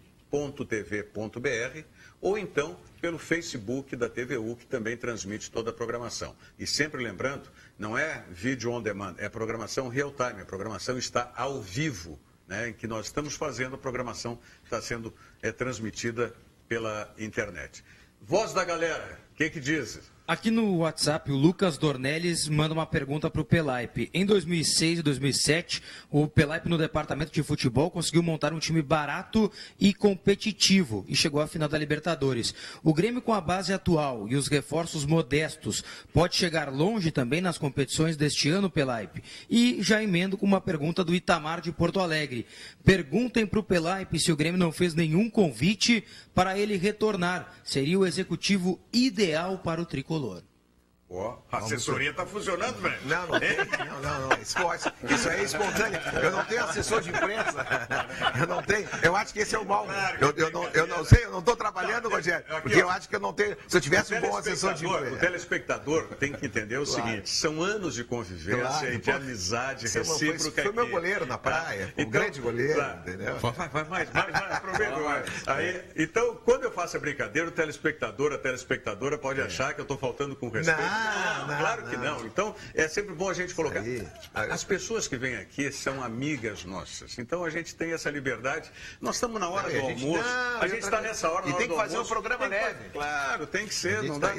Speaker 1: ou então pelo Facebook da TVU, que também transmite toda a programação. E sempre lembrando, não é vídeo on demand, é programação real time, a programação está ao vivo, né, em que nós estamos fazendo, a programação está sendo transmitida pela internet. Voz da galera, o que diz?
Speaker 8: Aqui no WhatsApp, o Lucas Dornelles manda uma pergunta para o Pelaipe. Em 2006 e 2007, o Pelaipe no departamento de futebol conseguiu montar um time barato e competitivo e chegou à final da Libertadores. O Grêmio, com a base atual e os reforços modestos, pode chegar longe também nas competições deste ano, Pelaipe? E já emendo com uma pergunta do Itamar de Porto Alegre. Perguntem para o Pelaipe se o Grêmio não fez nenhum convite para ele retornar. Seria o executivo ideal para o tricolor.
Speaker 1: A assessoria está funcionando, velho.
Speaker 2: Não tem. Não. Isso aí é espontâneo. Eu não tenho assessor de imprensa. Eu não tenho. Eu acho que esse é o mal. Eu não sei, eu não estou trabalhando, Rogério. Porque eu acho que eu não tenho. Se eu tivesse um bom assessor de imprensa.
Speaker 1: O telespectador tem que entender o seguinte: são anos de convivência e de amizade recíproca.
Speaker 2: Foi meu goleiro na praia, um grande goleiro, entendeu?
Speaker 1: Vai mais, aproveita mais. Então, quando eu faço a brincadeira, o telespectador, a telespectadora pode achar que eu estou faltando com respeito. Claro que não. Então, é sempre bom a gente colocar. As pessoas que vêm aqui são amigas nossas. Então, a gente tem essa liberdade. Nós estamos na hora do almoço. A gente está nessa hora.
Speaker 2: E tem que fazer um programa leve.
Speaker 1: Claro, tem que ser. Não dá.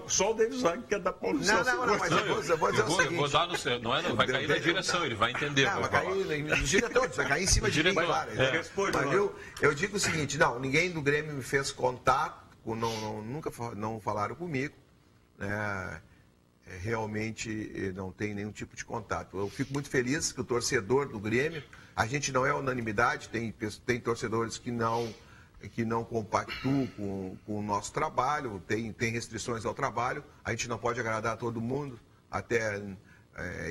Speaker 1: Só o David Zag quer dar Paulo Celso.
Speaker 2: Não, mas eu vou dizer o seguinte.
Speaker 4: Eu vou dar no seu. Não vai cair na direção, ele vai entender.
Speaker 2: Não, vai cair nos diretores, vai cair em cima de mim, claro. Mas eu digo o seguinte: ninguém do Grêmio me fez contato, nunca não falaram comigo. Realmente não tem nenhum tipo de contato. Eu fico muito feliz que o torcedor do Grêmio, a gente não é unanimidade, tem torcedores que não compactuam com o nosso trabalho, tem restrições ao trabalho, a gente não pode agradar a todo mundo,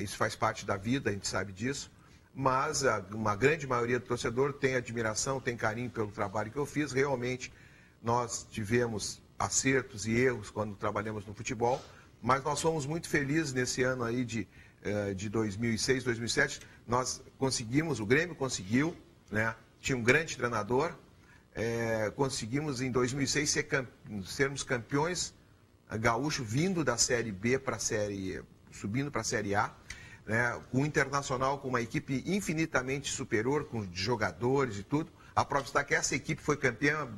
Speaker 2: isso faz parte da vida, a gente sabe disso, mas uma grande maioria do torcedor tem admiração, tem carinho pelo trabalho que eu fiz. Realmente nós tivemos acertos e erros quando trabalhamos no futebol, mas nós fomos muito felizes nesse ano aí de 2006, 2007. Nós conseguimos, o Grêmio conseguiu, né? Tinha um grande treinador, conseguimos em 2006 sermos campeões gaúcho, vindo da Série B para subindo para a Série A, né? Com o Internacional, com uma equipe infinitamente superior, com jogadores e tudo. A prova está que essa equipe foi campeã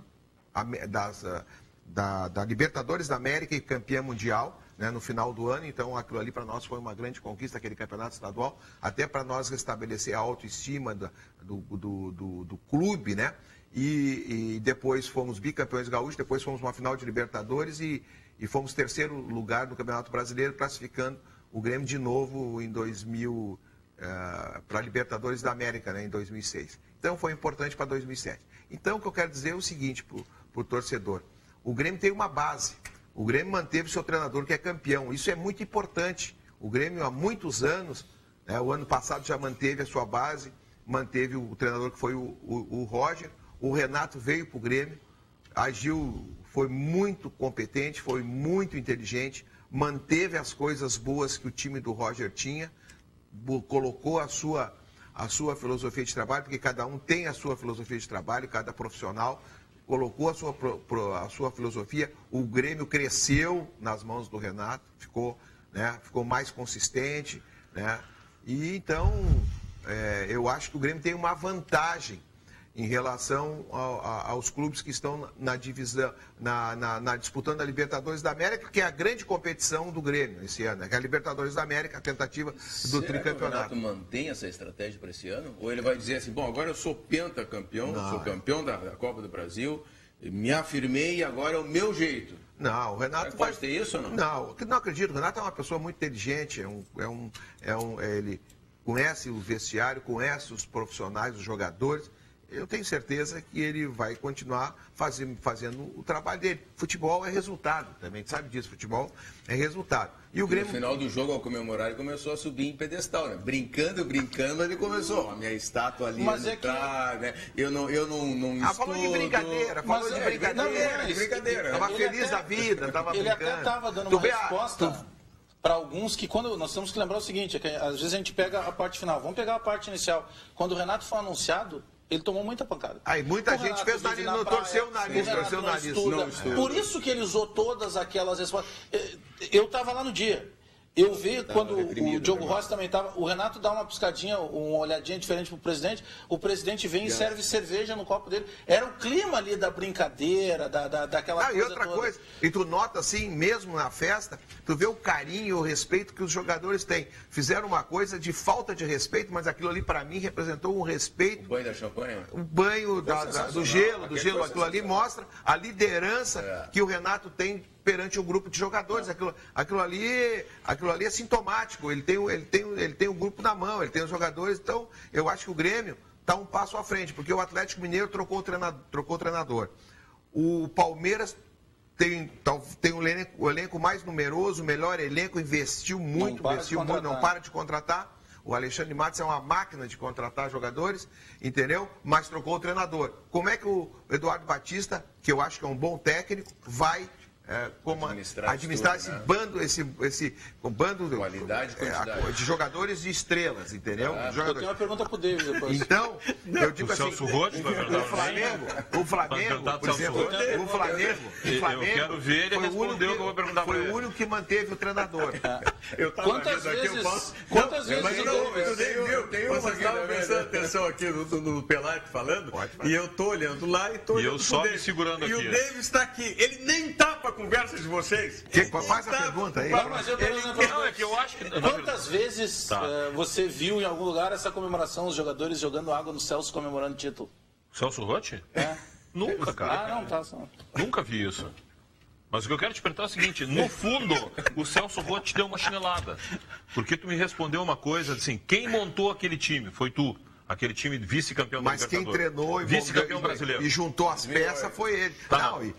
Speaker 2: da Libertadores da América e campeã mundial, né, no final do ano. Então aquilo ali para nós foi uma grande conquista, aquele campeonato estadual, até para nós restabelecer a autoestima do clube, né? E depois fomos bicampeões gaúchos, depois fomos uma final de Libertadores e fomos terceiro lugar no Campeonato Brasileiro, classificando o Grêmio de novo em 2000 para a Libertadores da América, né, em 2006. Então foi importante para 2007. Então o que eu quero dizer é o seguinte para o torcedor: o Grêmio tem uma base. O Grêmio manteve seu treinador, que é campeão. Isso é muito importante. O Grêmio, há muitos anos, né, o ano passado já manteve a sua base, manteve o treinador que foi o Roger. O Renato veio para o Grêmio, agiu, foi muito competente, foi muito inteligente, manteve as coisas boas que o time do Roger tinha, colocou a sua a sua filosofia de trabalho, porque cada um tem a sua filosofia de trabalho, cada profissional colocou a sua filosofia. O Grêmio cresceu nas mãos do Renato, ficou mais consistente, né? E então eu acho que o Grêmio tem uma vantagem em relação aos clubes que estão na divisão, disputando a Libertadores da América, que é a grande competição do Grêmio esse ano, que é a Libertadores da América, a tentativa do tricampeonato.
Speaker 3: Que o Renato mantém essa estratégia para esse ano? Ou ele vai dizer assim, bom, agora eu sou pentacampeão, sou campeão da Copa do Brasil, me afirmei e agora é o meu jeito?
Speaker 2: Não, o Renato
Speaker 3: pode ter isso ou não?
Speaker 2: Não acredito. O Renato é uma pessoa muito inteligente, ele conhece o vestiário, conhece os profissionais, os jogadores. Eu tenho certeza que ele vai continuar fazendo o trabalho dele. Futebol é resultado, também, a gente sabe disso, futebol é resultado. E o Grêmio...
Speaker 3: No final do jogo, ao comemorar, ele começou a subir em pedestal, né? Brincando, ele começou. A minha estátua ali,
Speaker 5: mas
Speaker 3: né? Eu não estudo...
Speaker 2: falou de brincadeira,
Speaker 3: de brincadeira.
Speaker 2: Estava feliz da vida, estava brincando.
Speaker 5: Ele até estava dando uma resposta para alguns que, quando nós temos que lembrar o seguinte, é que às vezes a gente pega a parte final. Vamos pegar a parte inicial. Quando o Renato foi anunciado, ele tomou muita pancada.
Speaker 2: Aí muita gente fez nariz, torceu o nariz.
Speaker 5: Por isso que ele usou todas aquelas respostas. Eu estava lá no dia. Eu vi quando o Diogo Rossi também estava. O Renato dá uma piscadinha, uma olhadinha diferente para o presidente vem e serve cerveja no copo dele. Era o clima ali da brincadeira, daquela coisa.
Speaker 2: E outra coisa, e tu nota assim, mesmo na festa, tu vê o carinho e o respeito que os jogadores têm. Fizeram uma coisa de falta de respeito, mas aquilo ali para mim representou um respeito.
Speaker 3: O banho da champanhe?
Speaker 2: O banho do gelo, aquilo ali mostra a liderança que o Renato tem perante um grupo de jogadores. Aquilo ali é sintomático. Ele tem o grupo na mão, ele tem os jogadores. Então, eu acho que o Grêmio está um passo à frente, porque o Atlético Mineiro trocou o treinador. O Palmeiras tem o elenco mais numeroso, o melhor elenco, investiu muito, não para de contratar. O Alexandre Matos é uma máquina de contratar jogadores, entendeu? Mas trocou o treinador. Como é que o Eduardo Batista, que eu acho que é um bom técnico, vai administrar esse bando, esse bando de jogadores de estrelas, entendeu?
Speaker 5: Eu tenho uma pergunta para o David depois.
Speaker 2: Então, eu digo assim,
Speaker 4: Celso Roth,
Speaker 2: o Flamengo, por exemplo,
Speaker 4: eu quero ver ele responder o que eu vou perguntar para ele.
Speaker 2: Foi o único que manteve o treinador.
Speaker 5: Quantas vezes
Speaker 1: eu estava prestando atenção aqui no Pelaipe falando, e eu estou olhando lá e estou olhando.
Speaker 4: E eu só me segurando aqui.
Speaker 1: E o David está aqui. Ele nem tapa a conversa de vocês.
Speaker 2: Faz a pergunta aí.
Speaker 4: Não, é que eu acho que...
Speaker 5: Quantas vezes você viu em algum lugar essa comemoração, os jogadores jogando água no Celso comemorando o título?
Speaker 4: Celso Roth? Nunca, cara. Nunca vi isso. Mas o que eu quero te perguntar é o seguinte, no fundo, o Celso Roth te deu uma chinelada. Porque tu me respondeu uma coisa assim, quem montou aquele time? Foi tu. Aquele time vice-campeão da Libertadores.
Speaker 2: Mas quem treinou
Speaker 4: vice-campeão brasileiro.
Speaker 2: E juntou as peças foi ele.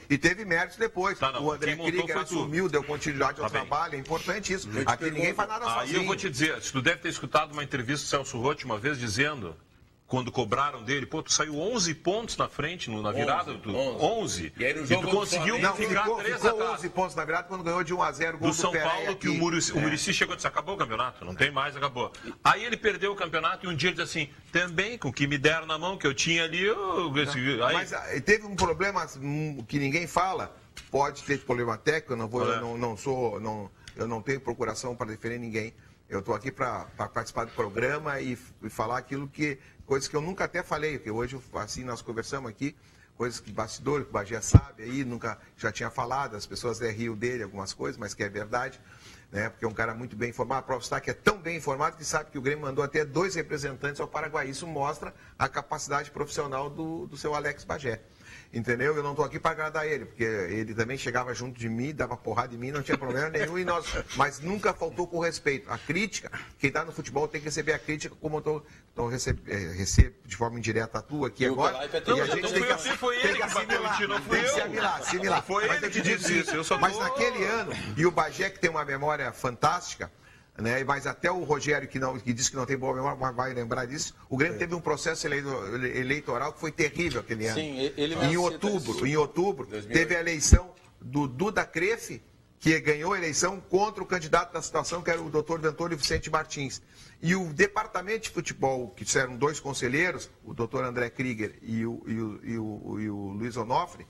Speaker 2: E teve méritos depois. O André Krieger assumiu, deu continuidade ao trabalho. É importante isso. Aqui ninguém faz nada sozinho.
Speaker 4: Aí eu vou te dizer, tu deve ter escutado uma entrevista do Celso Roth uma vez dizendo, quando cobraram dele, tu saiu 11 pontos na frente, na virada. 11.
Speaker 3: E aí no jogo
Speaker 4: tu conseguiu ficar 3
Speaker 2: ficou 11 pontos na virada quando ganhou de 1-0 gol
Speaker 4: do São Paulo, que o Muricy chegou e disse, acabou o campeonato, não tem mais, acabou. Aí ele perdeu o campeonato e um dia ele disse assim, também, com o que me deram na mão, que eu tinha ali...
Speaker 2: Mas teve um problema que ninguém fala, pode ter problema técnico, eu não tenho procuração para defender ninguém. Eu estou aqui para participar do programa e falar coisas que eu nunca até falei, porque hoje, assim, nós conversamos aqui, coisas que bastidores, que o Bagé sabe aí, nunca já tinha falado, as pessoas riam dele algumas coisas, mas que é verdade, né? Porque é um cara muito bem informado, o Prof. Stark é tão bem informado que sabe que o Grêmio mandou até 2 representantes ao Paraguai. Isso mostra a capacidade profissional do seu Alex Bagé. Entendeu? Eu não estou aqui para agradar ele, porque ele também chegava junto de mim, dava porrada em mim, não tinha problema nenhum, mas nunca faltou com respeito. A crítica, quem está no futebol tem que receber a crítica, como eu recebo de forma indireta a tua aqui agora.
Speaker 4: E a gente tem que
Speaker 2: assimilar.
Speaker 4: Foi ele que disse isso.
Speaker 2: Mas naquele ano, e o Bagé, que tem uma memória fantástica, né? Mas até o Rogério, que disse que não tem boa memória, vai lembrar disso. O Grêmio teve um processo eleitoral que foi terrível aquele ano.
Speaker 5: Sim, ele
Speaker 2: em outubro, teve a eleição do Duda Crefe, que ganhou a eleição contra o candidato da situação, que era o doutor Antônio Vicente Martins. E o departamento de futebol, que eram 2 conselheiros, o doutor André Krieger e o Luiz Onofre,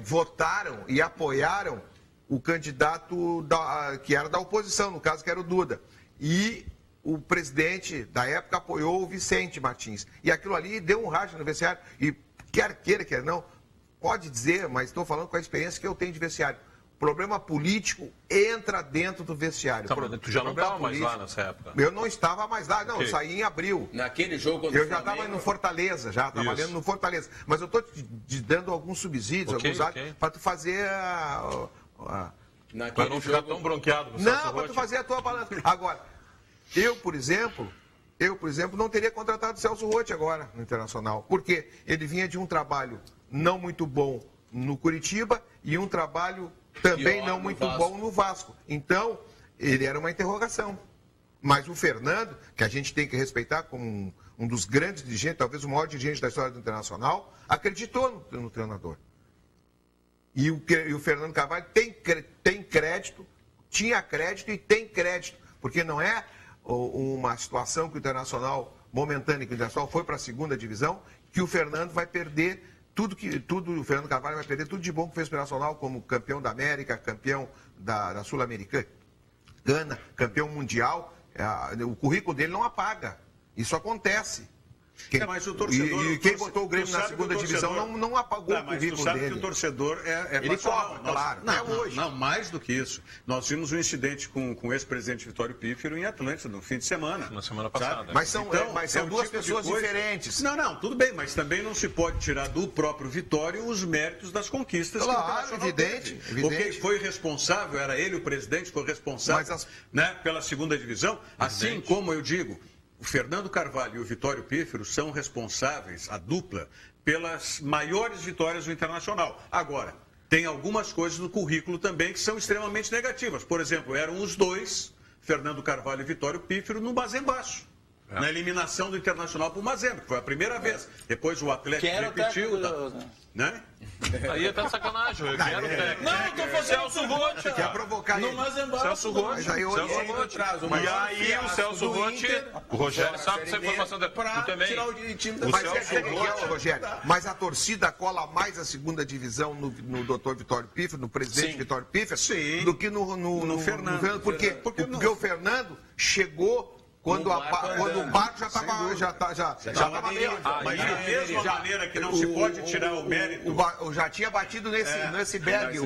Speaker 2: votaram e apoiaram o candidato que era da oposição, no caso que era o Duda. E o presidente da época apoiou o Vicente Martins. E aquilo ali deu um racha no vestiário. E quer queira, quer não, pode dizer, mas estou falando com a experiência que eu tenho de vestiário. Problema político entra dentro do vestiário.
Speaker 4: Tu já não estava mais lá nessa época?
Speaker 2: Eu não estava mais lá, não. Eu saí em abril.
Speaker 3: Naquele jogo contra
Speaker 2: eu já estava no Fortaleza, trabalhando no Fortaleza. Mas eu estou te dando alguns subsídios, alguns para tu fazer
Speaker 4: para não ficar tão bronqueado.
Speaker 2: Não, para tu fazer a tua balança. Agora, eu, por exemplo, não teria contratado o Celso Roth agora no Internacional. Porque ele vinha de um trabalho não muito bom no Curitiba e um trabalho também não muito bom no Vasco. Então, ele era uma interrogação. Mas o Fernando, que a gente tem que respeitar como um dos grandes dirigentes, talvez o maior dirigente da história do Internacional, acreditou no treinador. E o Fernando Carvalho tem crédito, tinha crédito e tem crédito. Porque não é uma situação que o Internacional, momentânea, que o Internacional foi para a 2ª divisão, que o Fernando vai perder o Fernando Carvalho vai perder tudo de bom que fez para o Nacional, como campeão da América, campeão da Sul-Americana, campeão mundial. O currículo dele não apaga. Isso acontece.
Speaker 1: Mas o torcedor,
Speaker 2: e quem botou o Grêmio na 2ª divisão não apagou o currículo dele.
Speaker 1: Mas tu sabe que o torcedor
Speaker 2: ele cobra, claro.
Speaker 1: Não, mais do que isso. Nós vimos um incidente com o ex-presidente Vitório Pífero em Atlântida, no fim de semana.
Speaker 4: Na semana passada.
Speaker 2: Mas são 2 pessoas diferentes.
Speaker 1: Não, tudo bem, mas também não se pode tirar do próprio Vitório os méritos das conquistas.
Speaker 2: Claro, evidente.
Speaker 1: Porque foi responsável, era ele o presidente, foi responsável pela 2ª divisão. Assim como eu digo, o Fernando Carvalho e o Vitório Pífero são responsáveis, a dupla, pelas maiores vitórias do Internacional. Agora, tem algumas coisas no currículo também que são extremamente negativas. Por exemplo, eram os 2, Fernando Carvalho e Vitório Pífero, no Mazembaço. Na eliminação do Internacional para o Mazembe, que foi a primeira vez. Depois o Atlético repetiu. Né?
Speaker 4: Aí tá sacanagem. Eu quero técnico.
Speaker 5: Não, tô fazendo Celso Roth.
Speaker 2: Quer provocar ele.
Speaker 4: Celso Roth. E aí o Celso Roth, o Rogério sabe dessa informação dele. Também.
Speaker 2: Rogério, mas a torcida cola mais a 2ª divisão no doutor Vitório Pífero, no presidente Vitório Pífero, do que no Fernando. Por quê? Porque o Fernando chegou quando o barco já estava meio.
Speaker 1: Mas da mesma maneira que não se pode tirar o mérito.
Speaker 2: Já tinha batido nesse berg.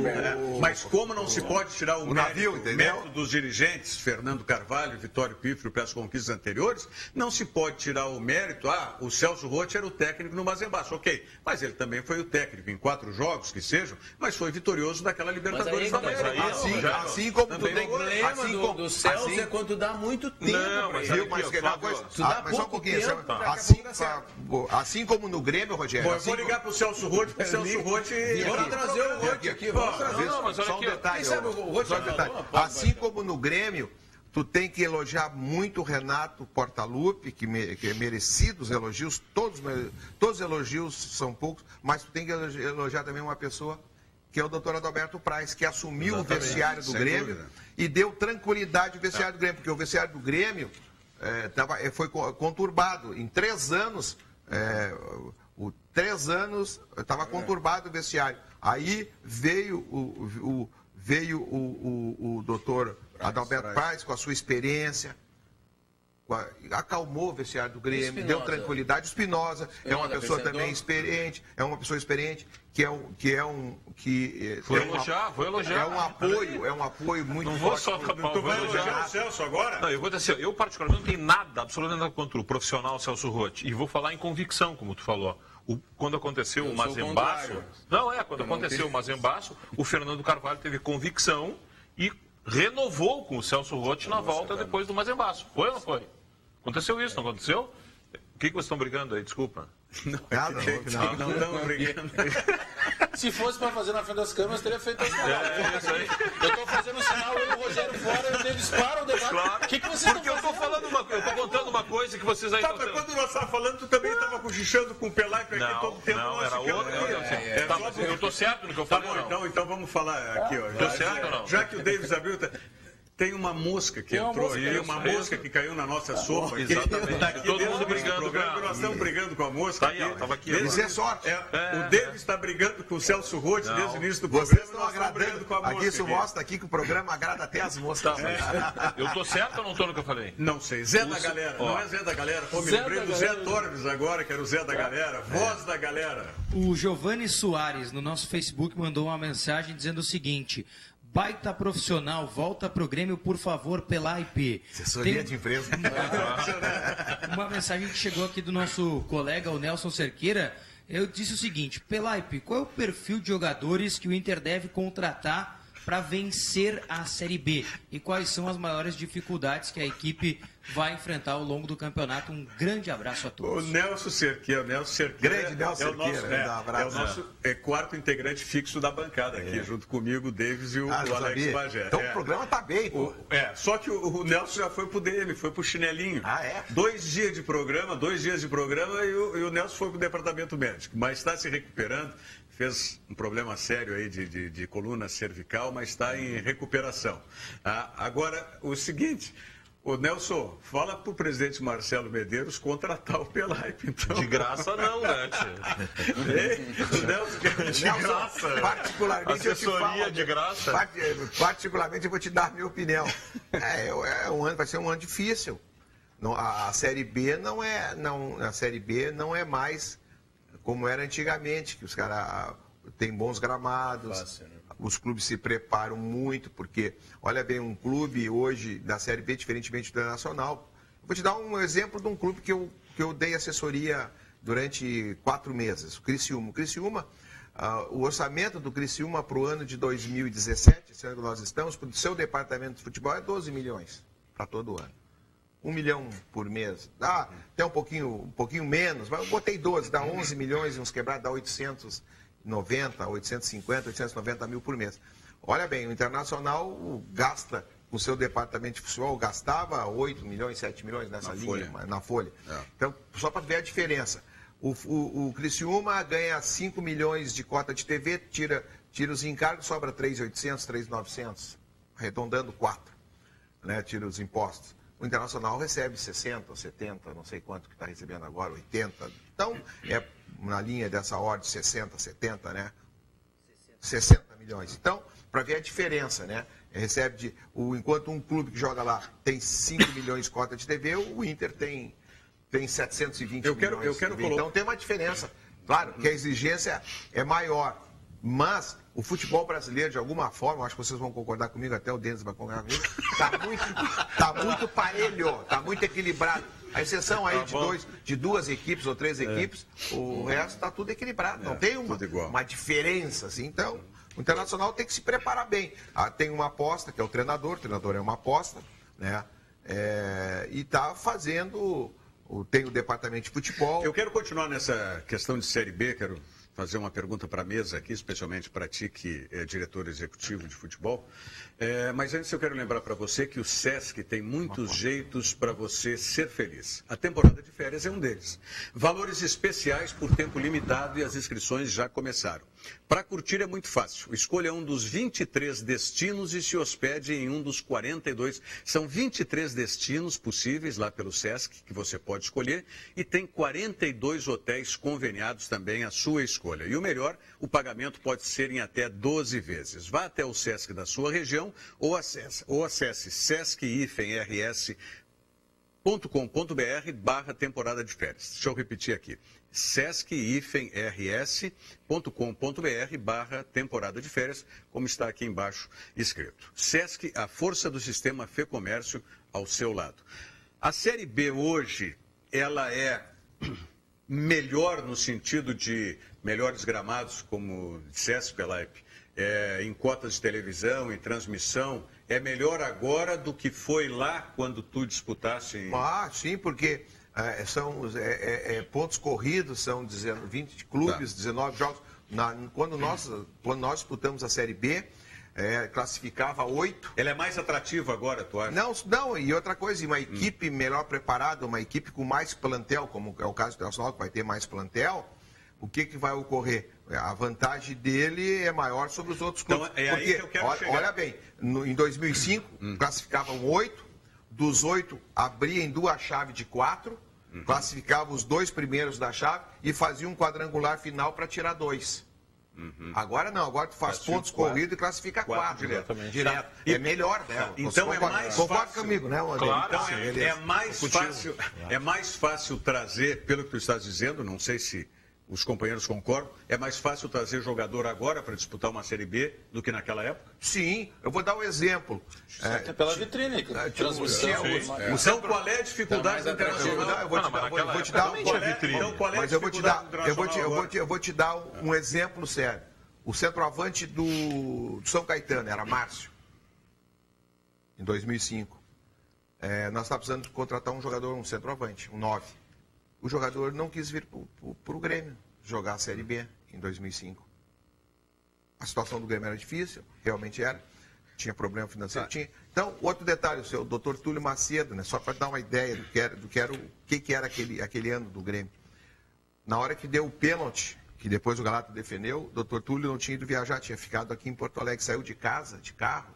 Speaker 1: Mas como não se pode tirar o mérito dos dirigentes, Fernando Carvalho e Vitório Pífero, pelas conquistas anteriores, não se pode tirar o mérito. O Celso Roth era o técnico no Mazembaço, ok. Mas ele também foi o técnico em 4 jogos, que sejam, mas foi vitorioso daquela Libertadores da América.
Speaker 2: Assim como tu tem.
Speaker 3: O problema do Celso é quando dá muito tempo.
Speaker 2: Mas só um pouquinho. Assim como no Grêmio, Rogério.
Speaker 1: Eu vou ligar para o Celso Roth, porque o Celso Roth.
Speaker 3: Vamos trazer o Roth aqui. Vamos trazer.
Speaker 2: Só um detalhe. Assim como no Grêmio, tu tem que elogiar muito o Renato Portaluppi, que é merecido os elogios. Todos os elogios são poucos, mas tu tem que elogiar também uma pessoa que é o doutor Adalberto Praz, que assumiu o vestiário do Grêmio e deu tranquilidade ao vestiário do Grêmio, porque o vestiário do Grêmio foi conturbado. Em 3 anos, 3 anos estava conturbado o vestiário. Aí veio o doutor Adalberto Praz com a sua experiência, acalmou o vestiário do Grêmio, deu tranquilidade. O Espinosa é uma pessoa também experiente,
Speaker 4: Vou elogiar.
Speaker 2: É um apoio muito
Speaker 4: forte. Não vou
Speaker 2: forte.
Speaker 4: só tapar.
Speaker 1: Tu vai elogiar o Celso agora?
Speaker 4: Não, eu vou dizer assim, eu particularmente não tenho nada, absolutamente nada contra o profissional Celso Roth. E vou falar em convicção, como tu falou. Quando aconteceu o Mazembaço... Quando aconteceu o Mazembaço, o Fernando Carvalho teve convicção e renovou com o Celso Roth na volta depois do Mazembaço. Foi ou não foi? Aconteceu isso, não aconteceu? O que vocês estão brigando aí? Desculpa.
Speaker 2: Nada,
Speaker 1: não estamos brigando.
Speaker 5: Se fosse para fazer na frente das câmeras, teria feito as palavras.
Speaker 4: Isso aí.
Speaker 5: Eu tô fazendo um sinal, eu e o Rogério fora, e o Davis para o debate.
Speaker 4: Claro.
Speaker 5: O que vocês
Speaker 4: Porque eu tô falando uma coisa, eu tô contando uma coisa que vocês aí
Speaker 1: Tá,
Speaker 4: estão...
Speaker 1: mas quando nós estávamos falando, tu também estava cochichando com o Pelaipe aqui
Speaker 4: Não,
Speaker 1: todo o tempo.
Speaker 4: não,
Speaker 1: nós
Speaker 4: era
Speaker 1: ficamos
Speaker 4: outro.
Speaker 1: aqui.
Speaker 4: Tá, mas eu tô certo no que eu
Speaker 1: Tá
Speaker 4: falei,
Speaker 1: bom,
Speaker 4: não?
Speaker 1: então vamos falar aqui, ó.
Speaker 4: Tô certo ou não?
Speaker 1: Já que o Davis abriu, tem uma mosca que entrou, tem uma mosca que caiu na nossa sopa.
Speaker 4: Exatamente.
Speaker 1: Tá aqui
Speaker 4: Todo
Speaker 1: dentro
Speaker 4: mundo
Speaker 1: desse
Speaker 4: brigando
Speaker 1: programa,
Speaker 4: com a-
Speaker 1: nós estamos brigando com a mosca.
Speaker 4: Tá aí, ó, tava aqui.
Speaker 2: Isso é sorte.
Speaker 1: O Davis está brigando com o Celso Roth desde o início do
Speaker 2: Vocês
Speaker 1: programa.
Speaker 2: estão
Speaker 1: Nós estamos brigando
Speaker 2: agradando.
Speaker 1: com a mosca.
Speaker 2: Aqui isso mostra aqui que o programa agrada até as moscas.
Speaker 4: Eu tô certo ou não tô no que eu falei?
Speaker 1: Não sei, Zé da Galera, não é Zé da Galera. Pô, me lembrei do Zé Torres agora, que era o Zé da Galera, voz da galera.
Speaker 8: O Giovanni Soares, no nosso Facebook, mandou uma mensagem dizendo o seguinte: baita profissional, volta pro Grêmio, por favor, Pelaipe.
Speaker 2: Assessoria de empresa.
Speaker 8: Uma mensagem que chegou aqui do nosso colega, o Nelson Cerqueira. Eu disse o seguinte: Pelaipe, qual é o perfil de jogadores que o Inter deve contratar para vencer a Série B? E quais são as maiores dificuldades que a equipe vai enfrentar ao longo do campeonato? Um grande abraço a
Speaker 1: O
Speaker 8: todos.
Speaker 1: Nelson Cerqueira,
Speaker 2: Grande Nelson
Speaker 1: é o nosso,
Speaker 2: Cerqueira, dá um abraço.
Speaker 1: é o nosso quarto integrante fixo da bancada aqui, junto comigo, o Davis e o
Speaker 2: Ah, não
Speaker 1: Alex
Speaker 2: sabia.
Speaker 1: Bagé.
Speaker 2: Então o programa tá bem, pô.
Speaker 1: Só que o Nelson já foi pro dele, foi pro chinelinho.
Speaker 2: Ah, é?
Speaker 1: 2 dias de programa e o Nelson foi pro departamento médico, mas está se recuperando. Fez um problema sério aí de coluna cervical, mas está em recuperação. Agora, o seguinte, o Nelson, fala para o presidente Marcelo Medeiros contratar o Pelaipe, então.
Speaker 4: De graça não, né, tio?
Speaker 1: O Nelson quer de graça.
Speaker 2: Particularmente eu te
Speaker 4: Assessoria
Speaker 2: falo,
Speaker 4: de graça.
Speaker 2: Particularmente eu vou te dar a minha opinião. Vai ser um ano difícil. A Série B a Série B não é mais como era antigamente, que os caras têm bons gramados,
Speaker 3: Fácil, né?
Speaker 2: Os clubes se preparam muito, porque, olha bem, um clube hoje da Série B, diferentemente do Nacional. Vou te dar um exemplo de um clube que eu dei assessoria durante 4 meses, o Criciúma. O Criciúma, o orçamento do Criciúma para o ano de 2017, esse ano que nós estamos, para o seu departamento de futebol é 12 milhões para todo ano. 1 milhão por mês. Dá até um pouquinho menos, mas eu botei 12, dá 11 milhões e uns quebrados, dá 890, 850, 890 mil por mês. Olha bem, o Internacional gasta, o seu departamento de futebol gastava 8 milhões, 7 milhões nessa linha, na folha. Então, só para ver a diferença. O Criciúma ganha 5 milhões de cota de TV, tira os encargos, sobra 3.800, 3.900, arredondando 4, né, tira os impostos. O Internacional recebe 60, 70, não sei quanto que está recebendo agora, 80. Então, é na linha dessa ordem, 60, 70, né? 60 milhões. Então, para ver a diferença, né? Enquanto um clube que joga lá tem 5 milhões de cota de TV, o Inter tem 720 milhões.
Speaker 1: Eu quero
Speaker 2: Então, tem uma diferença. Claro que a exigência é maior, mas o futebol brasileiro, de alguma forma, acho que vocês vão concordar comigo, até o Denis vai concordar comigo, está muito parelho, está muito equilibrado. A exceção aí de 2 equipes ou 3 equipes, o resto está tudo equilibrado. Não tem uma diferença, assim. Então, o Internacional tem que se preparar bem. Tem uma aposta, que é o treinador é uma aposta, né? E está fazendo, tem o departamento de futebol.
Speaker 1: Eu quero continuar nessa questão de Série B, quero fazer uma pergunta para a mesa aqui, especialmente para ti, que é diretor executivo de futebol. Mas antes eu quero lembrar para você que o SESC tem muitos jeitos para você ser feliz. A temporada de férias é um deles. Valores especiais por tempo limitado e as inscrições já começaram. Para curtir é muito fácil. Escolha um dos 23 destinos e se hospede em um dos 42. São 23 destinos possíveis lá pelo SESC, que você pode escolher, e tem 42 hotéis conveniados também à sua escolha. E o melhor, o pagamento pode ser em até 12 vezes. Vá até o SESC da sua região ou acesse sesc-rs.com.br/temporada de férias. Deixa eu repetir aqui. sesc-rs.com.br/temporada de férias, como está aqui embaixo escrito. SESC, a força do sistema Fê Comércio ao seu lado. A Série B hoje, ela é melhor no sentido de melhores gramados, como dissesse, Pelaipe, em cotas de televisão, em transmissão, é melhor agora do que foi lá quando tu disputasse?
Speaker 2: Sim, porque são pontos corridos, são 20 clubes, 19 jogos. Quando nós disputamos a Série B, classificava 8.
Speaker 1: Ela é mais atrativa agora, tu acha?
Speaker 2: Não, e outra coisa, uma equipe melhor preparada, uma equipe com mais plantel, como é o caso do Internacional, que vai ter mais plantel, o que vai ocorrer? A vantagem dele é maior sobre os outros clubes.
Speaker 1: Então, aí que eu quero chegar.
Speaker 2: Olha bem, em 2005, classificavam 8, dos 8 abria em 2 chaves de 4, classificava os 2 primeiros da chave e fazia um quadrangular final para tirar 2. Agora não, agora tu faz pontos corridos e classifica 4 direto. É melhor, né?
Speaker 1: Então é mais
Speaker 2: Concorda
Speaker 1: fácil.
Speaker 2: comigo, né, André?
Speaker 4: Claro,
Speaker 2: Então,
Speaker 1: sim. É mais fácil trazer, pelo que tu estás dizendo, não sei se os companheiros concordam, é mais fácil trazer jogador agora para disputar uma Série B do que naquela época?
Speaker 2: Sim, eu vou dar um exemplo.
Speaker 5: Pela vitrine, transmissão.
Speaker 1: Então, qual é a dificuldade do Internacional?
Speaker 2: Eu vou te dar eu vou te dar um exemplo sério. O centroavante do São Caetano era Márcio, em 2005. Nós estávamos precisando de contratar um jogador, um centroavante, um 9. O jogador não quis vir para o Grêmio jogar a Série B em 2005. A situação do Grêmio era difícil, realmente era. Tinha problema financeiro, tinha. Então, outro detalhe, o seu Dr. Túlio Macedo, né, só para dar uma ideia do que era aquele ano do Grêmio. Na hora que deu o pênalti, que depois o Galato defendeu, o Dr. Túlio não tinha ido viajar, tinha ficado aqui em Porto Alegre, saiu de casa, de carro,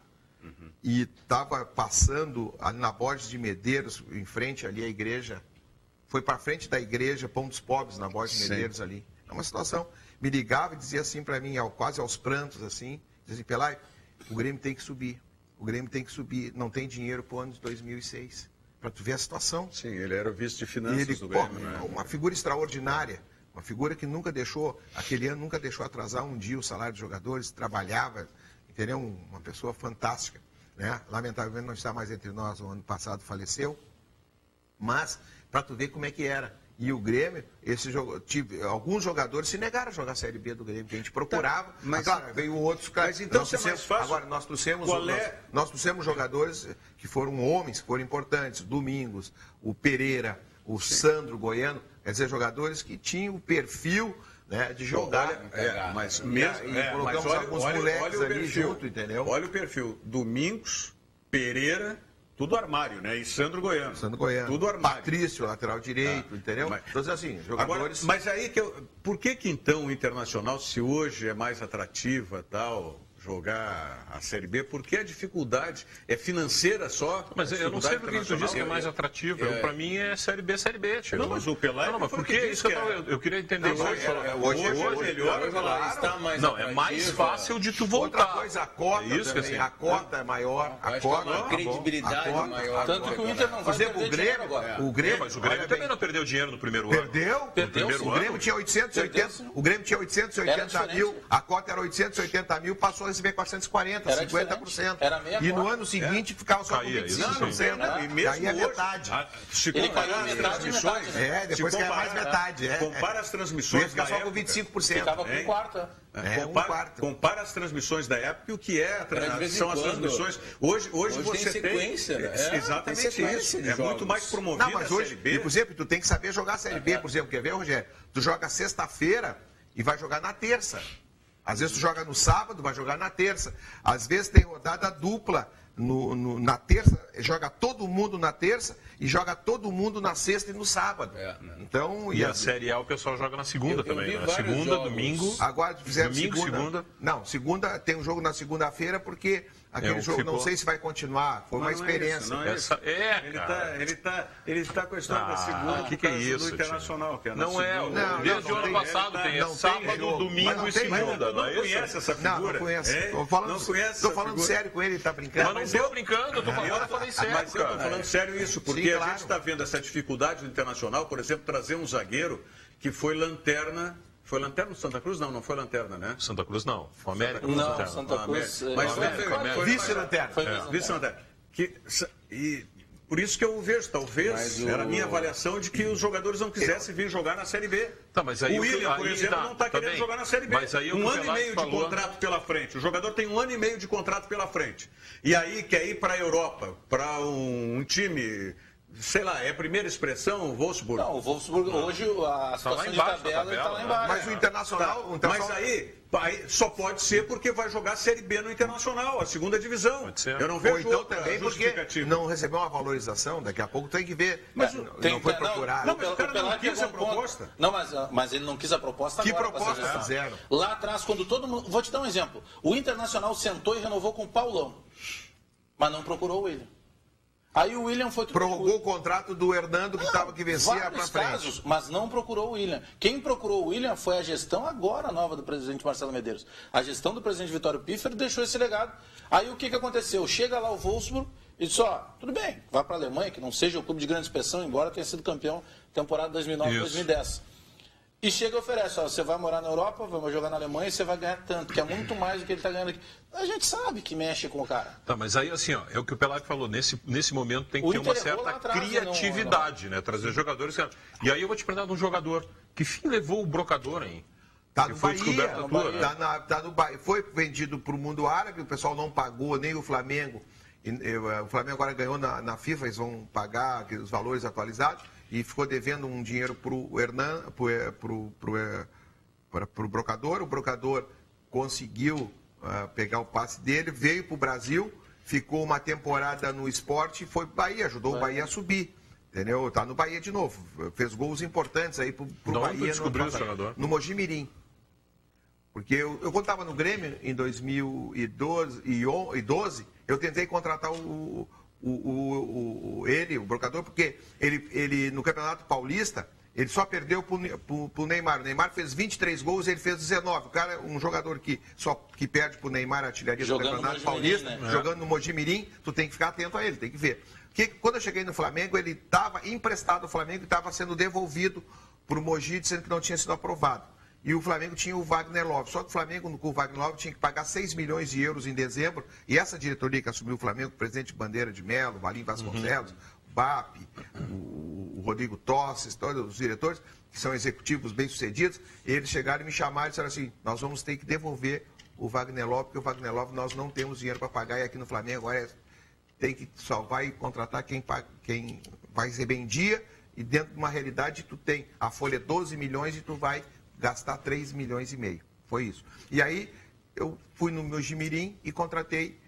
Speaker 2: e estava passando ali na Borges de Medeiros, em frente ali à igreja. Foi para frente da igreja, Pão dos Pobres, na Borges de Medeiros ali. É uma situação. Me ligava e dizia assim para mim, quase aos prantos, assim, dizia assim, Pelai, o Grêmio tem que subir. O Grêmio tem que subir. Não tem dinheiro para o ano de 2006. Para tu ver a situação.
Speaker 1: Sim, ele era o vice de finanças do Grêmio. Né?
Speaker 2: Uma figura extraordinária. Uma figura que nunca deixou, aquele ano nunca deixou atrasar um dia o salário dos jogadores, trabalhava, entendeu? Uma pessoa fantástica. Né? Lamentavelmente não está mais entre nós, o ano passado faleceu. Mas, para tu ver como é que era. E o Grêmio, alguns jogadores se negaram a jogar a Série B do Grêmio, que a gente procurava. Mas claro, veio outros caras.
Speaker 1: Mas então é mais fácil.
Speaker 2: Agora, nós trouxemos jogadores que foram homens, que foram importantes. Domingos, o Pereira, o Sandro Goiano. Quer dizer, jogadores que tinham o perfil, né, de jogar.
Speaker 1: Mas
Speaker 2: colocamos alguns moleques ali junto, entendeu?
Speaker 1: Olha o perfil. Domingos, Pereira... Tudo armário, né? E Sandro Goiano. Tudo armário.
Speaker 2: Patrício, lateral direito, entendeu? Então, assim, jogadores...
Speaker 1: Agora, mas aí, por que então o Internacional, se hoje é mais atrativa, tal, jogar a Série B, por que a dificuldade é financeira só?
Speaker 4: Mas eu não sei por que tu disse que é mais atrativa. Para mim é Série B, Tio.
Speaker 1: Não, mas o Pelé...
Speaker 4: Não, mas por que isso? Eu queria entender isso.
Speaker 1: Hoje está mais
Speaker 4: não, é mais fácil de tu voltar.
Speaker 2: Outra coisa, a cota também. A cota é maior. A cota,
Speaker 3: a credibilidade é maior.
Speaker 5: Tanto que o Inter não vai perder dinheiro agora.
Speaker 4: Mas o Grêmio também não perdeu dinheiro no primeiro ano.
Speaker 2: Perdeu. O Grêmio tinha 880 mil, a cota era 880 mil, passou a receber 440, 50%. E no ano seguinte ficava só com 25%.
Speaker 1: E mesmo
Speaker 2: aí é metade.
Speaker 1: Se comparar as transmissões...
Speaker 2: depois cai mais metade.
Speaker 1: Compara as transmissões
Speaker 2: fica só com 25%.
Speaker 5: Ficava com um quarto.
Speaker 1: Compara as transmissões da época e o que são as transmissões. Hoje você
Speaker 3: sequência,
Speaker 1: tem...
Speaker 3: Né?
Speaker 1: Exatamente isso. É muito mais promovido
Speaker 2: a Série B. E, por exemplo, tu tem que saber jogar a Série B. Por exemplo, quer ver, Rogério? Tu joga sexta-feira e vai jogar na terça. Às vezes tu joga no sábado, vai jogar na terça. Às vezes tem rodada dupla na terça, joga todo mundo na terça e joga todo mundo na sexta e no sábado. Então,
Speaker 4: e a Série A o pessoal joga na segunda também, né? Segunda, domingo.
Speaker 2: Agora fizeram segunda. Não, segunda tem um jogo na segunda-feira porque aquele jogo não sei se vai continuar. Foi uma experiência.
Speaker 1: Ele está com a história da segunda.
Speaker 4: O que é isso?
Speaker 1: Do Internacional, que é
Speaker 4: não é. Desde o ano passado tem sábado, domingo e segunda.
Speaker 1: Não conhece essa figura?
Speaker 2: Não conhece. Estou falando sério com ele, ele está brincando.
Speaker 4: Mas não estou brincando, estou falando sério.
Speaker 1: Mas eu estou falando sério isso, porque a gente está vendo essa dificuldade do Internacional, por exemplo, trazer um zagueiro que foi lanterna. Foi lanterna no Santa Cruz? Não foi lanterna, né?
Speaker 4: Santa Cruz não. Foi América.
Speaker 5: Não, Santa Cruz.
Speaker 1: Mas foi
Speaker 2: vice-lanterna.
Speaker 1: Vice-lanterna. E por isso que eu vejo, talvez, era a minha avaliação de que os jogadores não quisessem vir jogar na Série B.
Speaker 4: Tá, mas aí
Speaker 1: o William, por exemplo, não está querendo jogar na Série B.
Speaker 4: Mas aí
Speaker 1: um ano e meio de contrato pela frente. O jogador tem 1 ano e meio de contrato pela frente. E aí quer ir para a Europa, para um time sei lá, é a primeira expressão, o Wolfsburg?
Speaker 5: Não, o Wolfsburg hoje, a situação de tabela está lá embaixo.
Speaker 2: Mas o Internacional...
Speaker 1: Mas aí só pode ser porque vai jogar a Série B no Internacional, a segunda divisão.
Speaker 4: Pode ser.
Speaker 1: Eu não
Speaker 2: Ou
Speaker 1: vejo
Speaker 2: então
Speaker 1: outra
Speaker 2: também porque
Speaker 1: justificativa.
Speaker 2: não recebeu uma valorização, daqui a pouco tem que ver.
Speaker 1: Mas
Speaker 2: não foi procurar.
Speaker 1: Não, mas o cara não quis a proposta.
Speaker 5: Não, mas ele não quis a proposta
Speaker 2: Que
Speaker 5: agora.
Speaker 2: proposta
Speaker 5: pra ser
Speaker 2: fizeram?
Speaker 5: Lá atrás, quando todo mundo... Vou te dar um exemplo. O Internacional sentou e renovou com o Paulão, mas não procurou o William. Aí o William foi...
Speaker 2: Prorrogou o contrato do Hernando que vencia para
Speaker 5: vários
Speaker 2: frente.
Speaker 5: casos, mas não procurou o William. Quem procurou o William foi a gestão agora nova do presidente Marcelo Medeiros. A gestão do presidente Vitório Piffer deixou esse legado. Aí o que aconteceu? Chega lá o Wolfsburg e disse, tudo bem, vá para a Alemanha, que não seja o clube de grande expressão, embora tenha sido campeão temporada 2009-2010. E chega e oferece, você vai morar na Europa, vai jogar na Alemanha e você vai ganhar tanto, que é muito mais do que ele está ganhando aqui. A gente sabe que mexe com o cara.
Speaker 4: Tá, mas aí assim, é o que o Pelaipe falou, nesse momento tem que
Speaker 5: O
Speaker 4: ter uma
Speaker 5: Inter errou
Speaker 4: certa
Speaker 5: lá atrás,
Speaker 4: criatividade, né? Trazer jogadores. E aí eu vou te perguntar de um jogador. Que fim levou o Brocador, hein?
Speaker 2: Tá
Speaker 4: Que
Speaker 2: no
Speaker 4: foi
Speaker 2: Bahia,
Speaker 4: descoberta
Speaker 2: no
Speaker 4: tua,
Speaker 2: Bahia.
Speaker 4: né?
Speaker 2: Tá no Bahia. Foi vendido para o mundo árabe, o pessoal não pagou, nem o Flamengo. O Flamengo agora ganhou na FIFA, eles vão pagar os valores atualizados e ficou devendo um dinheiro para o Hernan, para o Brocador. O Brocador conseguiu pegar o passe dele, veio para o Brasil, ficou uma temporada no Sport e foi para o Bahia, ajudou o Bahia a subir. Entendeu? Tá no Bahia de novo. Fez gols importantes aí pro Bahia.
Speaker 4: Descobriu esse jogador?
Speaker 2: No Mojimirim. Porque eu quando estava no Grêmio, em 2012, eu tentei contratar ele, o Brocador, porque ele no Campeonato Paulista, ele só perdeu pro Neymar. O Neymar fez 23 gols, ele fez 19. O cara, um jogador que perde pro Neymar a artilharia do Campeonato Paulista, né? Jogando no Mojimirim, tu tem que ficar atento a ele, tem que ver. Porque quando eu cheguei no Flamengo, ele estava emprestado ao Flamengo e estava sendo devolvido para o Mogi, dizendo que não tinha sido aprovado. E o Flamengo tinha o Wagner Love. Só que o Flamengo, com o Wagner Love, tinha que pagar 6 milhões de euros em dezembro. E essa diretoria que assumiu o Flamengo, o presidente Bandeira de Melo, Valim Vasconcelos, o BAP, o Rodrigo Tosses, todos os diretores, que são executivos bem-sucedidos, eles chegaram e me chamaram e disseram assim, nós vamos ter que devolver o Wagner Love, porque o Wagner Love nós não temos dinheiro para pagar, e aqui no Flamengo agora tem que só vai contratar quem vai receber em dia, e dentro de uma realidade tu tem a folha 12 milhões e tu vai gastar 3 milhões e meio. Foi isso. E aí eu fui no meu Jimirim e contratei,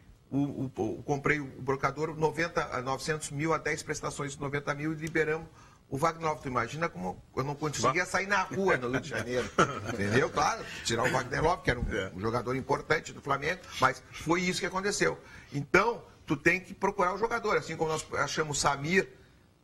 Speaker 2: comprei o Brocador 900 mil a 10 prestações de 90 mil e liberamos o Wagner Love. Tu imagina como eu não conseguia sair na rua no Rio de Janeiro. Entendeu? Claro, tirar o Wagner Love, que era um jogador importante do Flamengo, mas foi isso que aconteceu. Então, tu tem que procurar o jogador, assim como nós achamos o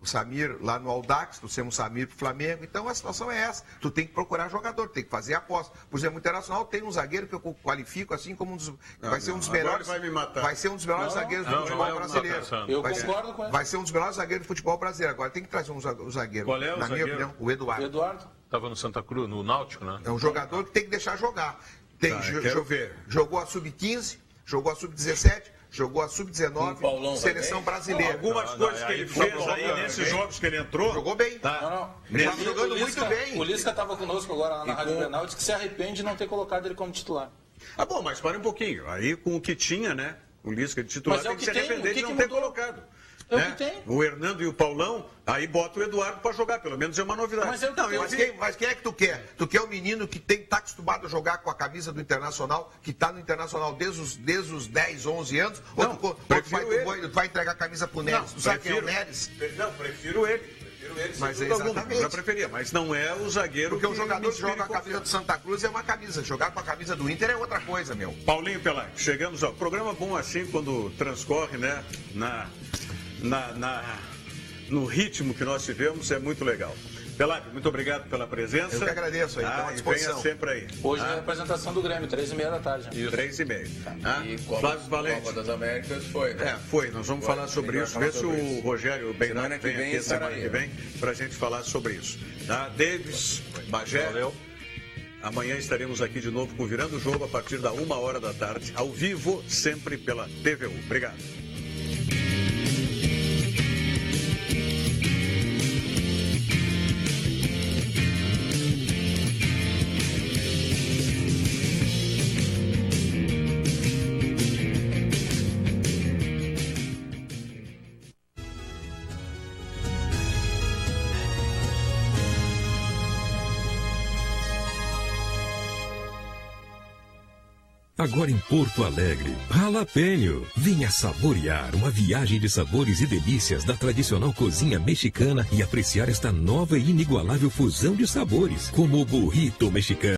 Speaker 2: Samir lá no Audax, trouxemos o Samir para o Flamengo, então a situação é essa, tu tem que procurar jogador, tem que fazer aposta. Por exemplo, o Internacional tem um zagueiro que eu qualifico assim como vai ser um dos melhores zagueiros do futebol brasileiro.
Speaker 5: Eu concordo com ele.
Speaker 2: Vai ser um dos melhores zagueiros do futebol brasileiro, agora tem que trazer um zagueiro.
Speaker 4: Qual é o
Speaker 2: na
Speaker 4: zagueiro?
Speaker 2: minha opinião, o Eduardo.
Speaker 4: Estava no Santa Cruz, no Náutico, né?
Speaker 2: É um jogador que tem que deixar jogar.
Speaker 1: Quero ver.
Speaker 2: Jogou a Sub-15, jogou a Sub-17, jogou a Sub-19, seleção brasileira.
Speaker 1: Algumas coisas que ele fez aí nesses jogos que ele entrou.
Speaker 2: Jogou bem. Ele estava jogando muito bem.
Speaker 5: O Lisca estava conosco agora lá na Rádio Grenal, disse que se arrepende de não ter colocado ele como titular.
Speaker 1: Ah, bom, mas para um pouquinho. Aí com o que tinha, né? O Lisca de titular
Speaker 5: Mas é
Speaker 1: tem
Speaker 5: o
Speaker 1: que
Speaker 5: que
Speaker 1: se arrepender de não ter colocado.
Speaker 5: É o que tem.
Speaker 1: O Hernando e o Paulão, aí bota o Eduardo para jogar, pelo menos é uma novidade.
Speaker 5: Mas é o que tem.
Speaker 2: Mas quem é que tu quer? Tu quer um menino que está acostumado a jogar com a camisa do Internacional, que está no Internacional desde os 10, 11 anos?
Speaker 1: Não,
Speaker 2: ou tu vai entregar a camisa pro Neres? Tu sabe quem é o Neres?
Speaker 1: Não, prefiro ele.
Speaker 2: Mas é
Speaker 1: alguma,
Speaker 2: exatamente.
Speaker 1: já preferia, mas não é o zagueiro.
Speaker 2: Porque o jogador que joga a camisa do Santa Cruz é uma camisa. Jogar com a camisa do Inter é outra coisa, meu.
Speaker 1: Paulinho Pelaipe, chegamos ao programa bom assim quando transcorre, né? No ritmo que nós tivemos, é muito legal. Pelaipe, muito obrigado pela presença.
Speaker 2: Eu que agradeço aí, estou à disposição.
Speaker 1: Venha sempre aí.
Speaker 5: Hoje é a apresentação do Grêmio, 3h30 da tarde.
Speaker 1: 3h30.
Speaker 3: E
Speaker 1: Flávio Valente.
Speaker 3: Copa das Américas foi, né?
Speaker 1: Foi. Nós vamos falar sobre isso. Vê se o Rogério Bennato vem aqui semana que vem para a gente falar sobre isso. Tá? Davis, Bagé.
Speaker 4: Valeu.
Speaker 1: Amanhã estaremos aqui de novo com Virando o Jogo a partir da 13h, ao vivo, sempre pela TVU. Obrigado.
Speaker 9: agora em Porto Alegre. Jalapeno. Venha saborear uma viagem de sabores e delícias da tradicional cozinha mexicana e apreciar esta nova e inigualável fusão de sabores, como o burrito mexicano.